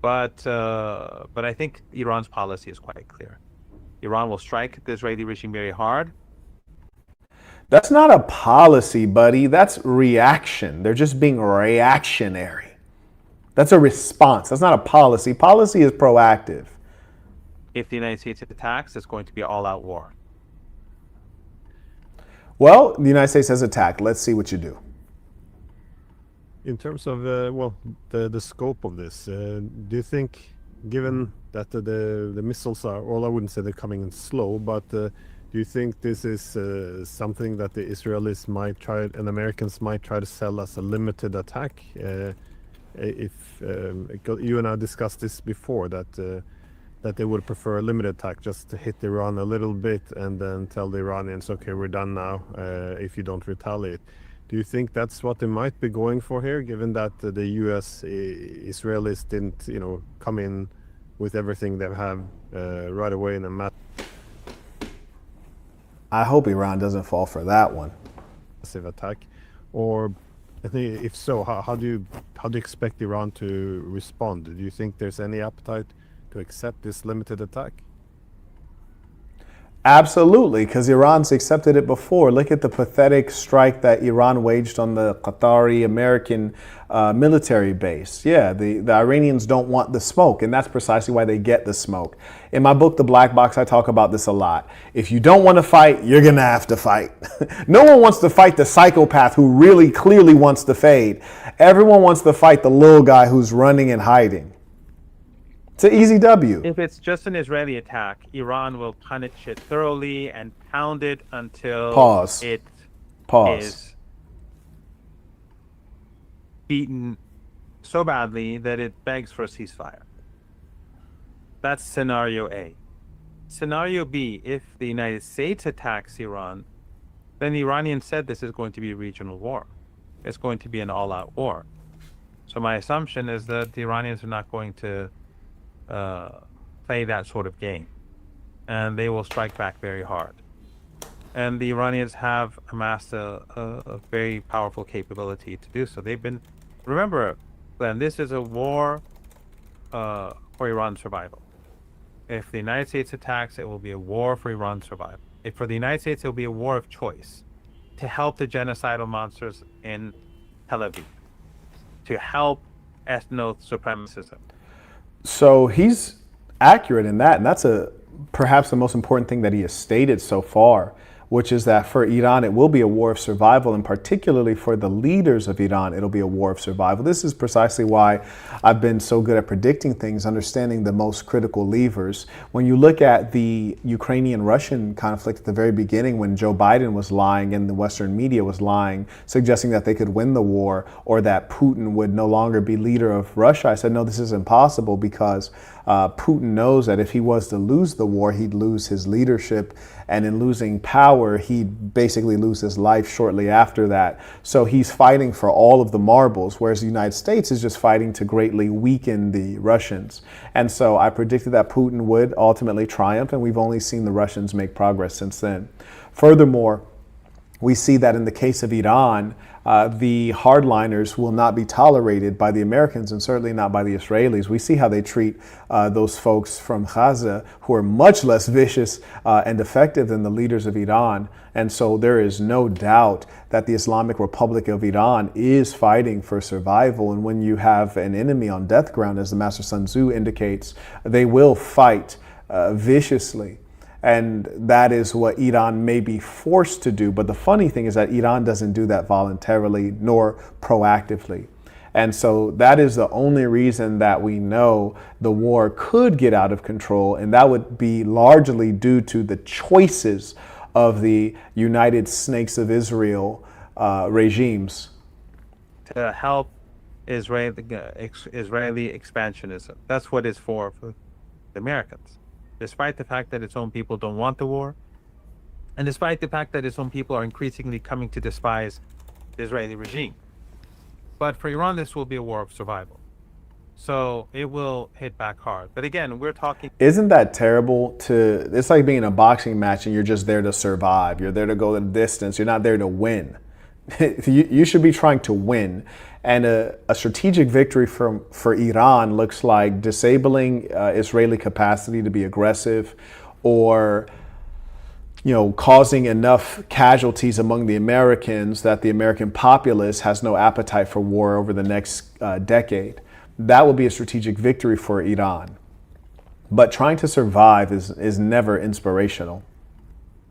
But I think Iran's policy is quite clear. Iran will strike the Israeli regime very hard. That's not a policy, buddy. That's reaction. They're just being reactionary. That's a response. That's not a policy. Policy is proactive. If the United States attacks, it's going to be an all-out war. Well, the United States has attacked. Let's see what you do. In terms of the scope of this, do you think, given that the missiles are, well, I wouldn't say they're coming in slow, but do you think this is something that the Israelis might try and Americans might try to sell as a limited attack? If you and I discussed this before, that they would prefer a limited attack, just to hit Iran a little bit and then tell the Iranians, okay, we're done now, if you don't retaliate. Do you think that's what they might be going for here, given that the U.S. Israelis didn't, come in with everything they have right away in a I hope Iran doesn't fall for that one. Massive attack, or I think if so, how do you expect Iran to respond? Do you think there's any appetite to accept this limited attack? Absolutely, because Iran's accepted it before. Look at the pathetic strike that Iran waged on the Qatari American military base. Yeah, the Iranians don't want the smoke, and that's precisely why they get the smoke. In my book, The Black Box, I talk about this a lot. If you don't want to fight, you're going to have to fight. No one wants to fight the psychopath who really clearly wants to fade. Everyone wants to fight the little guy who's running and hiding. It's an easy W. If it's just an Israeli attack, Iran will punish it thoroughly and pound it until it is beaten so badly that it begs for a ceasefire. That's scenario A. Scenario B, if the United States attacks Iran, then the Iranians said this is going to be a regional war. It's going to be an all-out war. So my assumption is that the Iranians are not going to play that sort of game, and they will strike back very hard. And the Iranians have amassed a very powerful capability to do so. Remember, Glenn, this is a war for Iran's survival. If the United States attacks, it will be a war for Iran's survival. If for the United States, it will be a war of choice to help the genocidal monsters in Tel Aviv, to help ethno-supremacism. So he's accurate in that, and that's perhaps the most important thing that he has stated so far, which is that for Iran, it will be a war of survival, and particularly for the leaders of Iran, it'll be a war of survival. This is precisely why I've been so good at predicting things, understanding the most critical levers. When you look at the Ukrainian-Russian conflict at the very beginning, when Joe Biden was lying and the Western media was lying, suggesting that they could win the war or that Putin would no longer be leader of Russia, I said, no, this is impossible, because Putin knows that if he was to lose the war, he'd lose his leadership, and in losing power, he'd basically lose his life shortly after that. So he's fighting for all of the marbles, whereas the United States is just fighting to greatly weaken the Russians. And so I predicted that Putin would ultimately triumph, and we've only seen the Russians make progress since then. Furthermore, we see that in the case of Iran, the hardliners will not be tolerated by the Americans, and certainly not by the Israelis. We see how they treat those folks from Gaza, who are much less vicious and effective than the leaders of Iran. And so there is no doubt that the Islamic Republic of Iran is fighting for survival. And when you have an enemy on death ground, as the Master Sun Tzu indicates, they will fight viciously. And that is what Iran may be forced to do. But the funny thing is that Iran doesn't do that voluntarily nor proactively. And so that is the only reason that we know the war could get out of control. And that would be largely due to the choices of the United Snakes of Israel regimes. To help Israeli expansionism. That's what it's for the Americans. Despite the fact that its own people don't want the war, and despite the fact that its own people are increasingly coming to despise the Israeli regime. But for Iran, this will be a war of survival. So it will hit back hard. But again, we're talking... Isn't that terrible? It's like being in a boxing match and you're just there to survive. You're there to go the distance. You're not there to win. You should be trying to win. And a strategic victory for Iran looks like disabling Israeli capacity to be aggressive, or causing enough casualties among the Americans that the American populace has no appetite for war over the next decade. That will be a strategic victory for Iran. But trying to survive is never inspirational.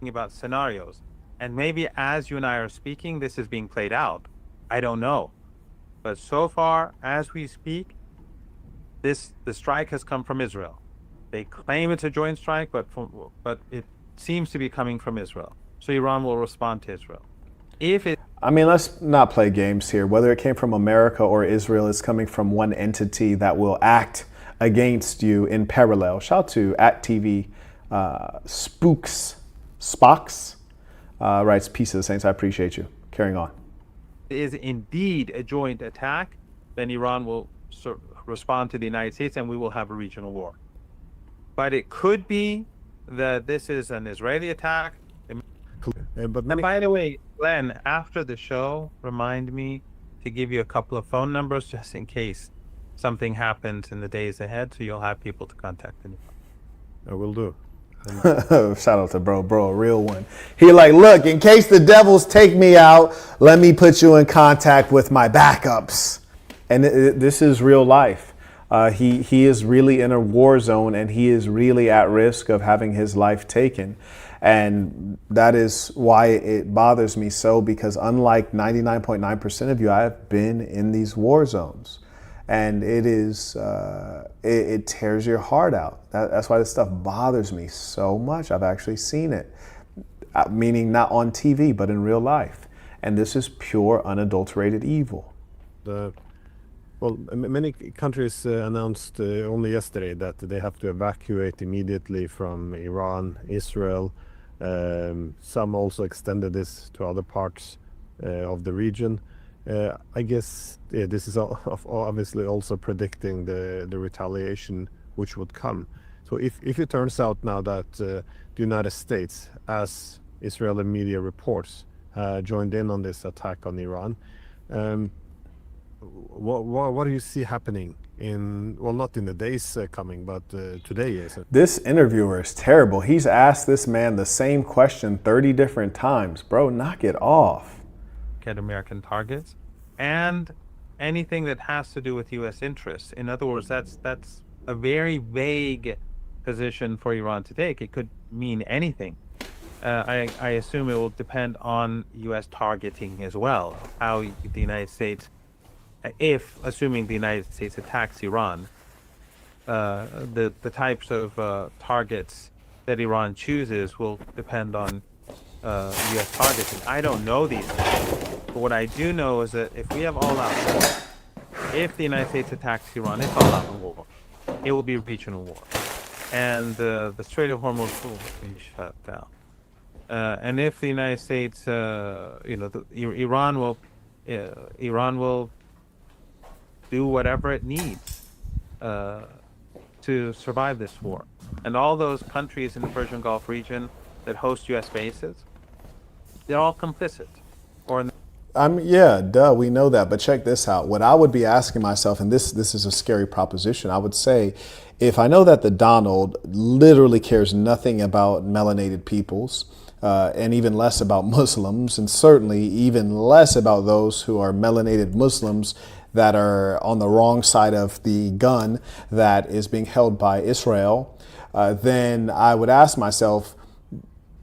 About scenarios. And maybe as you and I are speaking, this is being played out. I don't know. But so far, as we speak, the strike has come from Israel. They claim it's a joint strike, but it seems to be coming from Israel. So Iran will respond to Israel. Let's not play games here. Whether it came from America or Israel, it's coming from one entity that will act against you in parallel. Shout out to @TV Spocks. Writes, peace of the saints. I appreciate you. Carrying on. Is indeed a joint attack, then Iran will respond to the United States and we will have a regional war. But it could be that this is an Israeli attack. And by the way, Glenn, after the show, remind me to give you a couple of phone numbers just in case something happens in the days ahead, so you'll have people to contact me. I will do. Shout out to bro, a real one. He like, look, in case the devils take me out, let me put you in contact with my backups. And this is real life. He is really in a war zone, and he is really at risk of having his life taken. And that is why it bothers me so, because unlike 99.9% of you, I have been in these war zones. And it is, it tears your heart out. That's why this stuff bothers me so much. I've actually seen it, meaning not on TV, but in real life. And this is pure, unadulterated evil. Many countries announced only yesterday that they have to evacuate immediately from Iran, Israel. Some also extended this to other parts of the region. I guess this is obviously also predicting the retaliation which would come. So if it turns out now that the United States, as Israeli media reports, joined in on this attack on Iran, what do you see happening not in the days coming, but today? Is it? This interviewer is terrible. He's asked this man the same question 30 different times. Bro, knock it off. Get American targets and anything that has to do with U.S. interests. In other words, that's a very vague position for Iran to take. It could mean anything. I assume it will depend on U.S. targeting as well. How the United States, if assuming the United States attacks Iran, the types of targets that Iran chooses will depend on U.S. targeting. I don't know these things, but what I do know is that if we have all-out war, if the United States attacks Iran, it's all-out war. It will be a regional war, and the Strait of Hormuz will be shut down. And if the United States, Iran will do whatever it needs to survive this war. And all those countries in the Persian Gulf region that host U.S. bases, they're all complicit. Yeah, duh, we know that. But check this out. What I would be asking myself, and this is a scary proposition, I would say, if I know that the Donald literally cares nothing about melanated peoples, and even less about Muslims, and certainly even less about those who are melanated Muslims that are on the wrong side of the gun that is being held by Israel, then I would ask myself,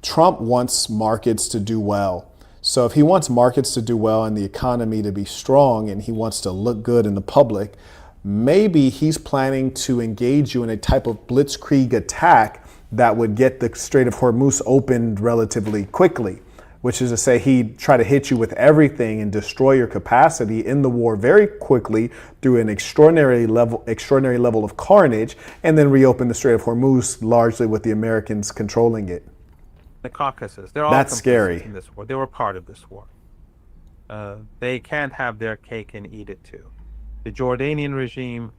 Trump wants markets to do well. So if he wants markets to do well and the economy to be strong and he wants to look good in the public, maybe he's planning to engage you in a type of blitzkrieg attack that would get the Strait of Hormuz opened relatively quickly, which is to say he'd try to hit you with everything and destroy your capacity in the war very quickly through an extraordinary level of carnage, and then reopen the Strait of Hormuz largely with the Americans controlling it. The Caucasus, they're all That's scary in this war. They were part of this war. They can't have their cake and eat it too. The Jordanian regime,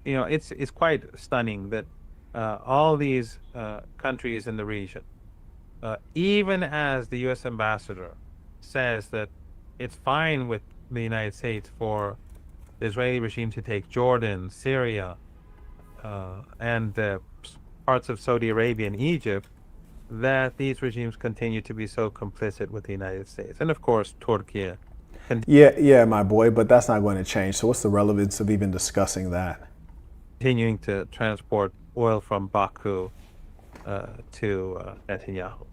it's quite stunning that all these countries in the region, even as the U.S. ambassador says that it's fine with the United States for the Israeli regime to take Jordan, Syria, and parts of Saudi Arabia and Egypt, that these regimes continue to be so complicit with the United States. And of course, Turkey. Yeah, my boy, but that's not going to change. So what's the relevance of even discussing that? Continuing to transport oil from Baku to Netanyahu.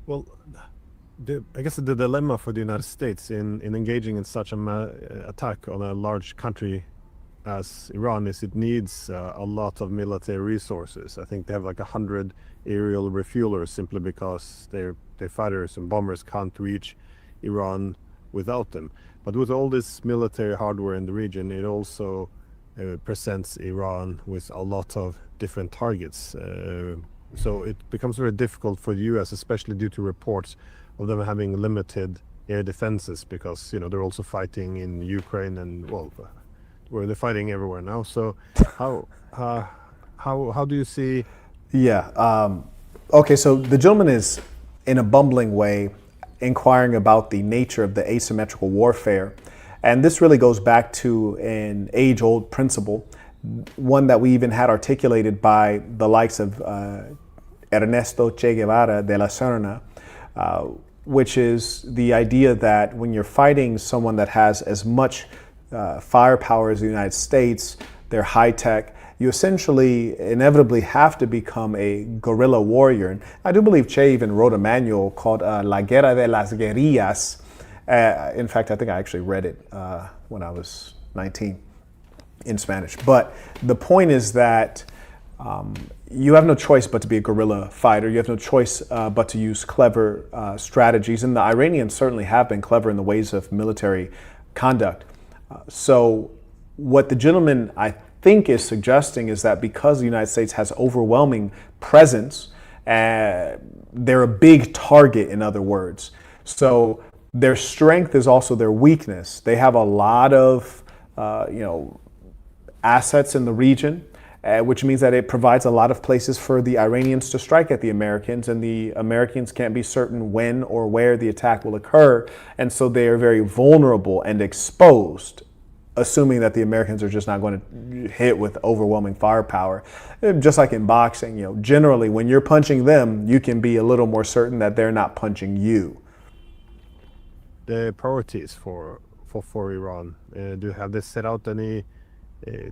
Well, I guess the dilemma for the United States in engaging in such an attack on a large country as Iran is it needs a lot of military resources. I think they have like 100 aerial refuelers simply because their fighters and bombers can't reach Iran without them. But with all this military hardware in the region, it also presents Iran with a lot of different targets. So it becomes very difficult for the US, especially due to reports of them having limited air defenses, because they're also fighting in Ukraine and where they're fighting everywhere now. So how do you see? Yeah. Okay. So the gentleman is, in a bumbling way, inquiring about the nature of the asymmetrical warfare, and this really goes back to an age-old principle, one that we even had articulated by the likes of Ernesto Che Guevara de la Serna, which is the idea that when you're fighting someone that has as much firepower as the United States, they're high tech, you essentially inevitably have to become a guerrilla warrior. And I do believe Che even wrote a manual called La Guerra de las Guerrillas. In fact, I think I actually read it when I was 19 in Spanish. But the point is that you have no choice but to be a guerrilla fighter. You have no choice but to use clever strategies. And the Iranians certainly have been clever in the ways of military conduct. So what the gentleman, I think, is suggesting is that because the United States has overwhelming presence, they're a big target, in other words. So their strength is also their weakness. They have a lot of, assets in the region, which means that it provides a lot of places for the Iranians to strike at the Americans, and the Americans can't be certain when or where the attack will occur. And so they are very vulnerable and exposed, assuming that the Americans are just not going to hit with overwhelming firepower. Just like in boxing, generally when you're punching them, you can be a little more certain that they're not punching you. The priorities for Iran, do you have they set out any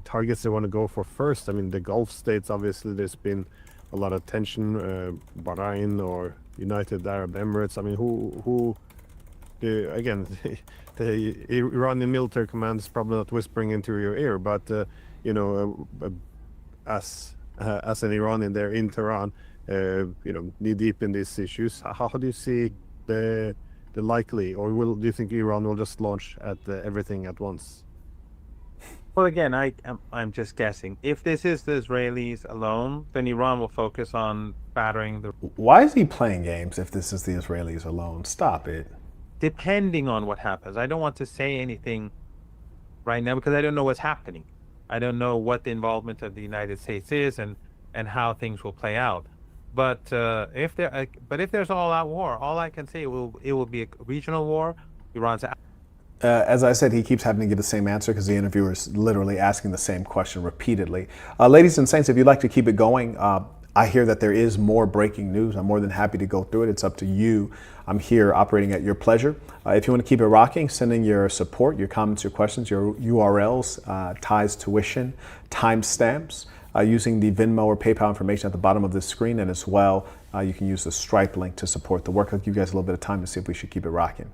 targets they want to go for first. I mean, the Gulf states, obviously, there's been a lot of tension. Bahrain or United Arab Emirates. I mean, again, the Iranian military command is probably not whispering into your ear, but you know, as an Iranian there in Tehran, you know, knee deep in these issues, how do you see the likely, or do you think Iran will just launch at everything at once? Well, again, I'm just guessing. If this is the Israelis alone, then Iran will focus on battering the. Why is he playing games if this is the Israelis alone? Stop it. Depending on what happens, I don't want to say anything right now because I don't know what's happening. I don't know what the involvement of the United States is and how things will play out. But if there's all-out war, all I can say it will be a regional war. Iran's. As I said, he keeps having to give the same answer because the interviewer is literally asking the same question repeatedly. Ladies and saints, if you'd like to keep it going, I hear that there is more breaking news. I'm more than happy to go through it. It's up to you. I'm here operating at your pleasure. If you want to keep it rocking, send in your support, your comments, your questions, your URLs, ties, tuition, timestamps, using the Venmo or PayPal information at the bottom of this screen. And as well, you can use the Stripe link to support the work. I'll give you guys a little bit of time to see if we should keep it rocking.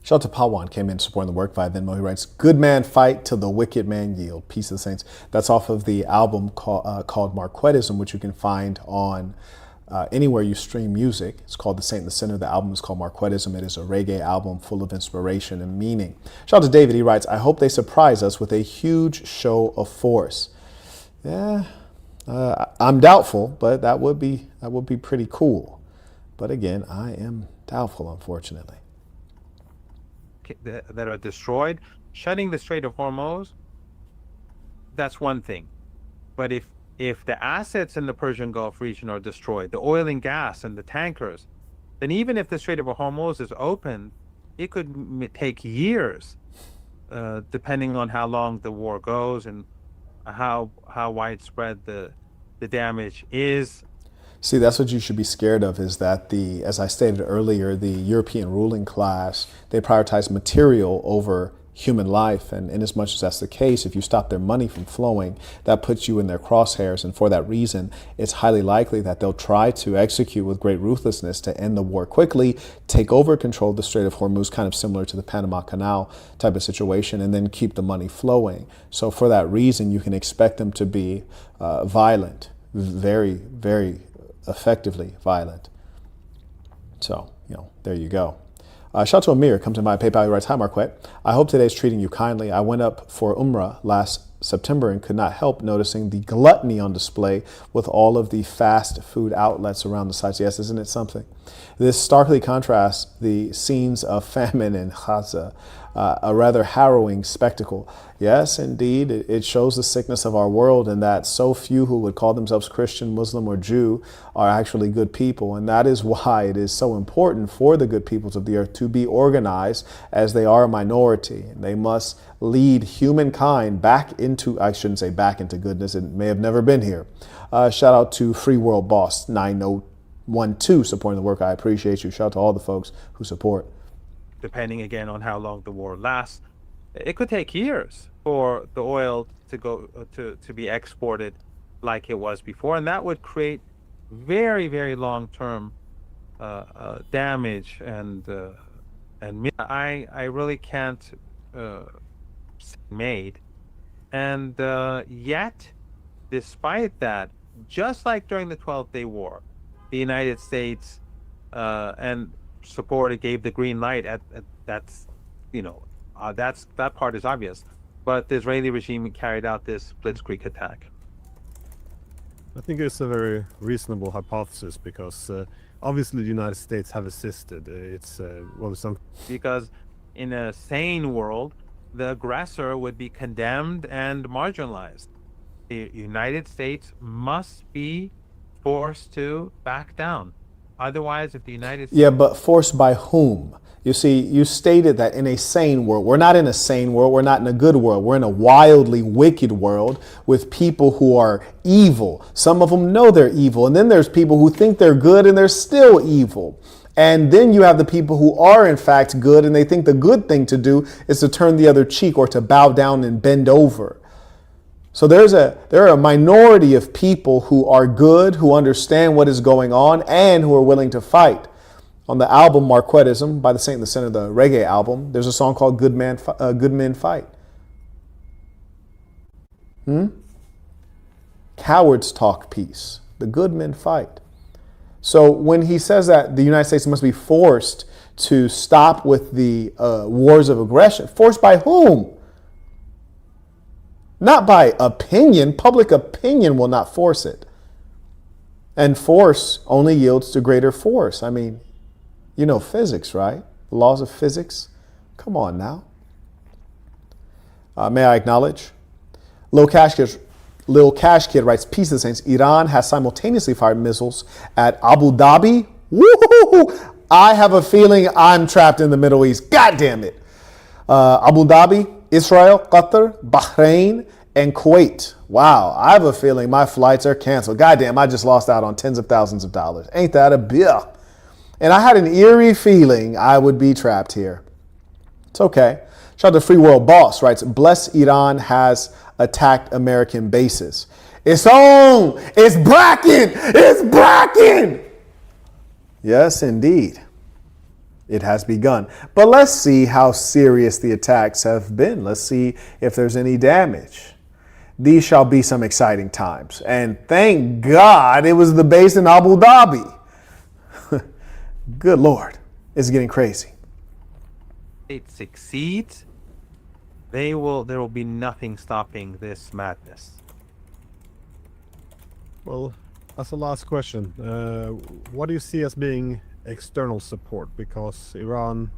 Shout out to Pawan, came in supporting the work via Venmo. He writes, "Good man fight till the wicked man yield." Peace of the Saints. That's off of the album called Marquettism, which you can find on anywhere you stream music. It's called The Saint in the Center. The album is called Marquettism. It is a reggae album full of inspiration and meaning. Shout out to David. He writes, "I hope they surprise us with a huge show of force." Yeah, I'm doubtful, but that would be pretty cool. But again, I am doubtful, unfortunately. That are destroyed, shutting the Strait of Hormuz, that's one thing. But if the assets in the Persian Gulf region are destroyed, the oil and gas and the tankers, then even if the Strait of Hormuz is open, it could take years, depending on how long the war goes and how widespread the damage is. See, that's what you should be scared of, is that as I stated earlier, the European ruling class, they prioritize material over human life. And in as much as that's the case, if you stop their money from flowing, that puts you in their crosshairs. And for that reason, it's highly likely that they'll try to execute with great ruthlessness to end the war quickly, take over control of the Strait of Hormuz, kind of similar to the Panama Canal type of situation, and then keep the money flowing. So for that reason, you can expect them to be violent, very, very effectively violent. So, there you go. Shout out to Amir, comes in my PayPal, he writes, "Hi Marquette, I hope today's treating you kindly. I went up for Umrah last September and could not help noticing the gluttony on display with all of the fast food outlets around the sites." Yes, isn't it something? This starkly contrasts the scenes of famine in Gaza, a rather harrowing spectacle. Yes, indeed, it shows the sickness of our world, and that so few who would call themselves Christian, Muslim, or Jew are actually good people. And that is why it is so important for the good peoples of the earth to be organized, as they are a minority. And they must lead humankind back into, I shouldn't say back into goodness, it may have never been here. Shout out to Free World Boss 9012 supporting the work. I appreciate you. Shout out to all the folks who support. Depending again on how long the war lasts, it could take years for the oil to go to be exported like it was before, and that would create very, very long-term damage. And I really can't made. And yet, despite that, just like during the 12-Day War, the United States and supported, gave the green light that part is obvious, but the Israeli regime carried out this blitzkrieg attack. I think it's a very reasonable hypothesis, because obviously the United States have assisted. Because in a sane world, the aggressor would be condemned and marginalized. The United States must be forced to back down. Otherwise, if the United States... Yeah, but forced by whom? You see, you stated that in a sane world. We're not in a sane world. We're not in a good world. We're in a wildly wicked world with people who are evil. Some of them know they're evil. And then there's people who think they're good and they're still evil. And then you have the people who are in fact good, and they think the good thing to do is to turn the other cheek or to bow down and bend over. So there are a minority of people who are good, who understand what is going on, and who are willing to fight. On the album Marquettism by the Saint in the Center, the reggae album, there's a song called Good Men Fight. Cowards talk peace. The good men fight. So when he says that the United States must be forced to stop with the wars of aggression, forced by whom? Not by opinion. Public opinion will not force it. And force only yields to greater force. I mean, you know physics, right? The laws of physics. Come on now. May I acknowledge? Lil Cash Kid writes, "Peace to the Saints. Iran has simultaneously fired missiles at Abu Dhabi." Woo! I have a feeling I'm trapped in the Middle East. God damn it. Abu Dhabi, Israel, Qatar, Bahrain, and Kuwait. Wow, I have a feeling my flights are canceled. Goddamn, I just lost out on tens of thousands of dollars. Ain't that a bill? And I had an eerie feeling I would be trapped here. It's okay. Shout out to Free World Boss writes, "Bless Iran has attacked American bases." It's on! It's bracking! It's bracking! Yes, indeed. It has begun. But let's see how serious the attacks have been. Let's see if there's any damage. These shall be some exciting times. And thank God it was the base in Abu Dhabi. Good Lord. It's getting crazy. It succeeds, there will be nothing stopping this madness. Well, as a last question, what do you see as being external support? Because Iran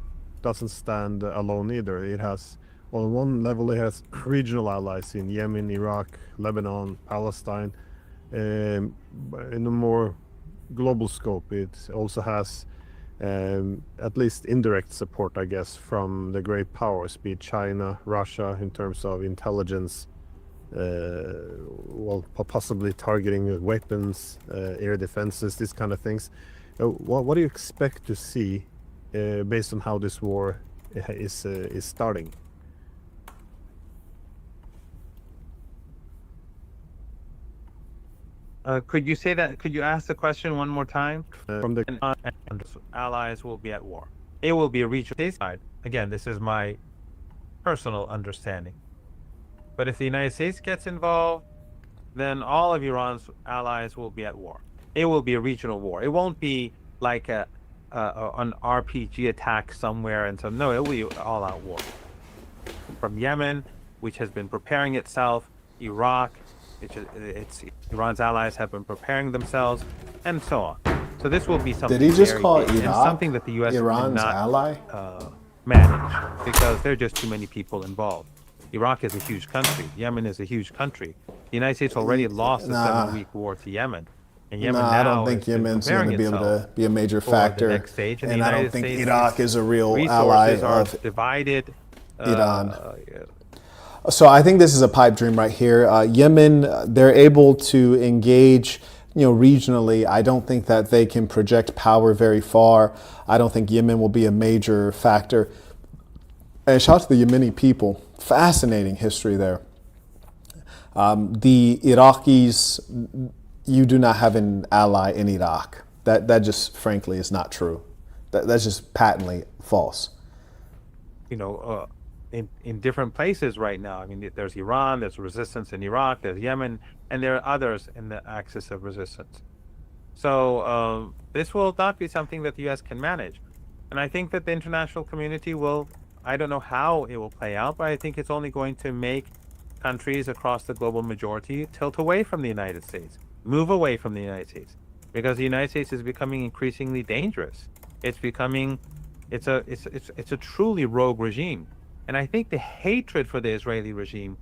doesn't stand alone either. It has, on one level, it has regional allies in Yemen, Iraq, Lebanon, Palestine. In a more global scope, it also has at least indirect support, I guess, from the great powers, be it China, Russia, in terms of intelligence, well, possibly targeting weapons, air defenses, these kind of things. What do you expect to see based on how this war is starting? Could you say that? Could you ask the question one more time? From the and allies will be at war. It will be a regional side. Again, this is my personal understanding. But if the United States gets involved, then all of Iran's allies will be at war. It will be a regional war. It won't be like an RPG attack somewhere and so. No, it will be all-out war. From Yemen, which has been preparing itself, Iraq, Iran's allies have been preparing themselves, and so on. So this will be something. Did he just call big, Iraq something that the U.S. Iran's cannot ally? Manage, because there are just too many people involved. Iraq is a huge country. Yemen is a huge country. The United States already lost a 7-week war to Yemen. And Yemen now I don't think Yemen's going to be able to be a major factor. And I don't think Iraq is a real ally of divided, Iran. So I think this is a pipe dream right here. Yemen, they're able to engage, regionally. I don't think that they can project power very far. I don't think Yemen will be a major factor. And shout out to the Yemeni people. Fascinating history there. The Iraqis, you do not have an ally in Iraq. That just frankly is not true. That's just patently false. In different places right now. I mean, there's Iran, there's resistance in Iraq, there's Yemen, and there are others in the axis of resistance. So this will not be something that the U.S. can manage. And I think that the international community will, I don't know how it will play out, but I think it's only going to make countries across the global majority tilt away from the United States, move away from the United States, because the United States is becoming increasingly dangerous. It's becoming, it's a truly rogue regime. And I think the hatred for the Israeli regime,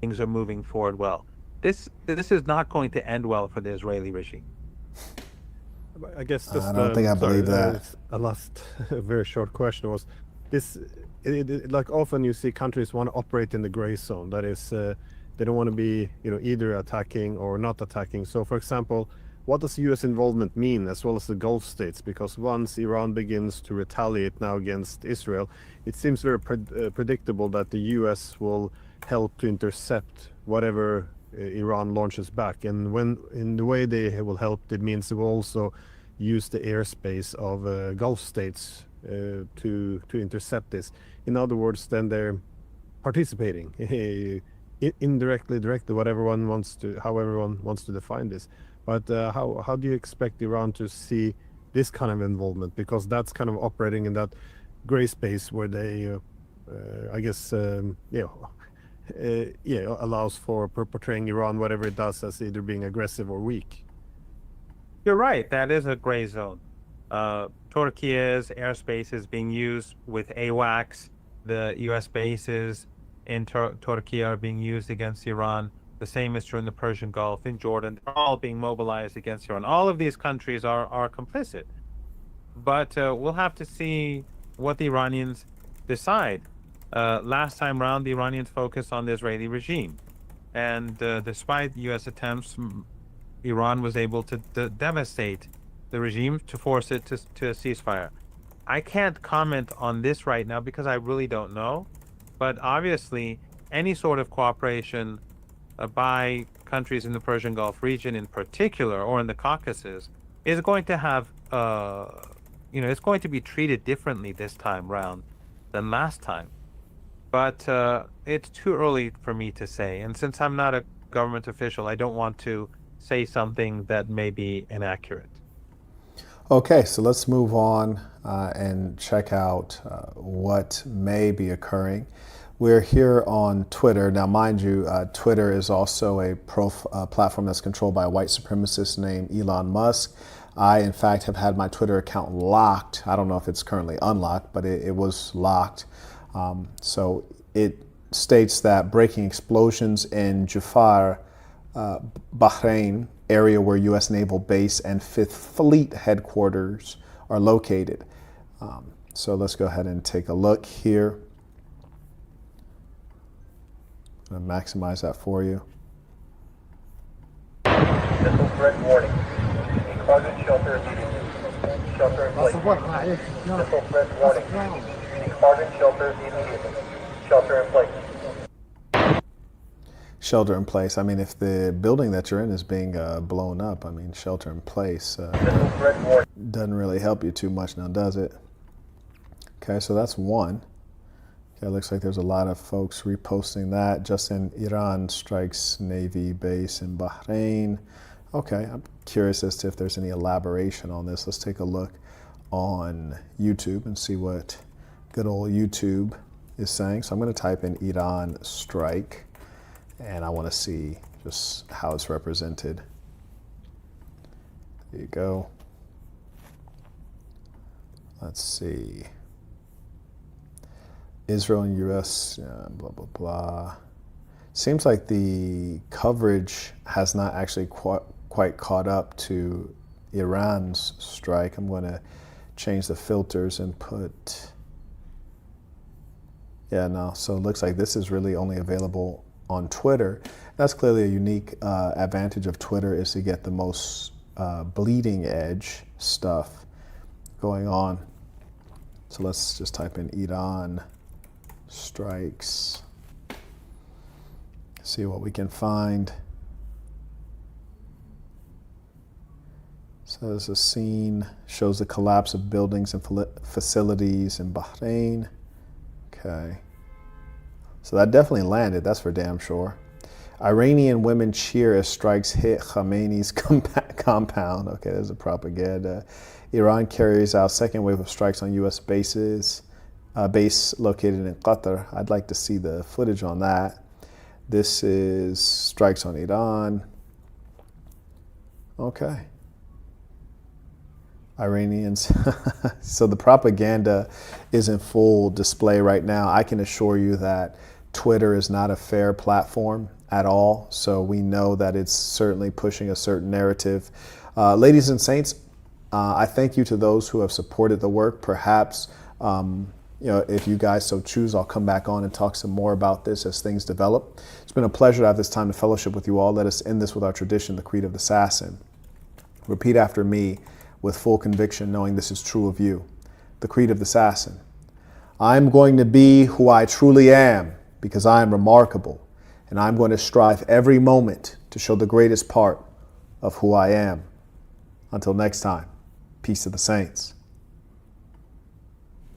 things are moving forward well. This is not going to end well for the Israeli regime. I guess just, I don't think I believe that. A last very short question was this: like often you see countries want to operate in the gray zone. That is, they don't want to be either attacking or not attacking. So, for example, what does U.S. involvement mean, as well as the Gulf states? Because once Iran begins to retaliate now against Israel, it seems very predictable that the U.S. will help to intercept whatever Iran launches back. And when, in the way they will help, it means they will also use the airspace of Gulf states to intercept this. In other words, then they're participating indirectly, directly, however one wants to define this. But how do you expect Iran to see this kind of involvement? Because that's kind of operating in that gray space where they, I guess, allows for portraying Iran, whatever it does, as either being aggressive or weak. You're right. That is a gray zone. Turkey's airspace is being used with AWACS. The U.S. bases in Turkey are being used against Iran. The same is true in the Persian Gulf, in Jordan. They're all being mobilized against Iran. All of these countries are complicit. But we'll have to see what the Iranians decide. Last time round, the Iranians focused on the Israeli regime. And despite U.S. attempts, Iran was able to devastate the regime to force it to a ceasefire. I can't comment on this right now because I really don't know. But obviously, any sort of cooperation by countries in the Persian Gulf region in particular, or in the Caucasus, is going to have, it's going to be treated differently this time round than last time. But it's too early for me to say. And since I'm not a government official, I don't want to say something that may be inaccurate. Okay, so let's move on and check out what may be occurring. We're here on Twitter. Now, mind you, Twitter is also a platform that's controlled by a white supremacist named Elon Musk. I, in fact, have had my Twitter account locked. I don't know if it's currently unlocked, but it was locked. So it states that breaking explosions in Jafar, Bahrain, area where U.S. Naval Base and 5th Fleet headquarters are located. So let's go ahead and take a look here. I'm going to maximize that for you. Missile threat warning. A closet shelter immediately. Shelter in place. Missile threat warning. A closet shelter immediately. Shelter in place. Shelter in place. I mean, if the building that you're in is being blown up, I mean, shelter in place doesn't really help you too much now, does it? Okay, so that's one. Okay, it looks like there's a lot of folks reposting that. Just in Iran strikes Navy base in Bahrain. Okay, I'm curious as to if there's any elaboration on this. Let's take a look on YouTube and see what good old YouTube is saying. So I'm going to type in Iran strike, and I want to see just how it's represented. There you go. Let's see. Israel and U.S., blah, blah, blah. Seems like the coverage has not actually quite caught up to Iran's strike. I'm going to change the filters and put, yeah, no. So it looks like this is really only available on Twitter. That's clearly a unique advantage of Twitter, is to get the most bleeding edge stuff going on. So let's just type in Iran strikes, see what we can find. So there's a scene, shows the collapse of buildings and facilities in Bahrain. Okay. So that definitely landed, that's for damn sure. Iranian women cheer as strikes hit Khamenei's compound. Okay, there's a propaganda. Iran carries out second wave of strikes on U.S. bases. Base located in Qatar. I'd like to see the footage on that. This is strikes on Iran. Okay. Iranians. So the propaganda is in full display right now. I can assure you that Twitter is not a fair platform at all. So we know that it's certainly pushing a certain narrative. Ladies and saints, I thank you to those who have supported the work. Perhaps if you guys so choose, I'll come back on and talk some more about this as things develop. It's been a pleasure to have this time to fellowship with you all. Let us end this with our tradition, the Creed of the Assassin. Repeat after me with full conviction, knowing this is true of you. The Creed of the Assassin. I'm going to be who I truly am because I am remarkable, and I'm going to strive every moment to show the greatest part of who I am. Until next time, peace to the saints.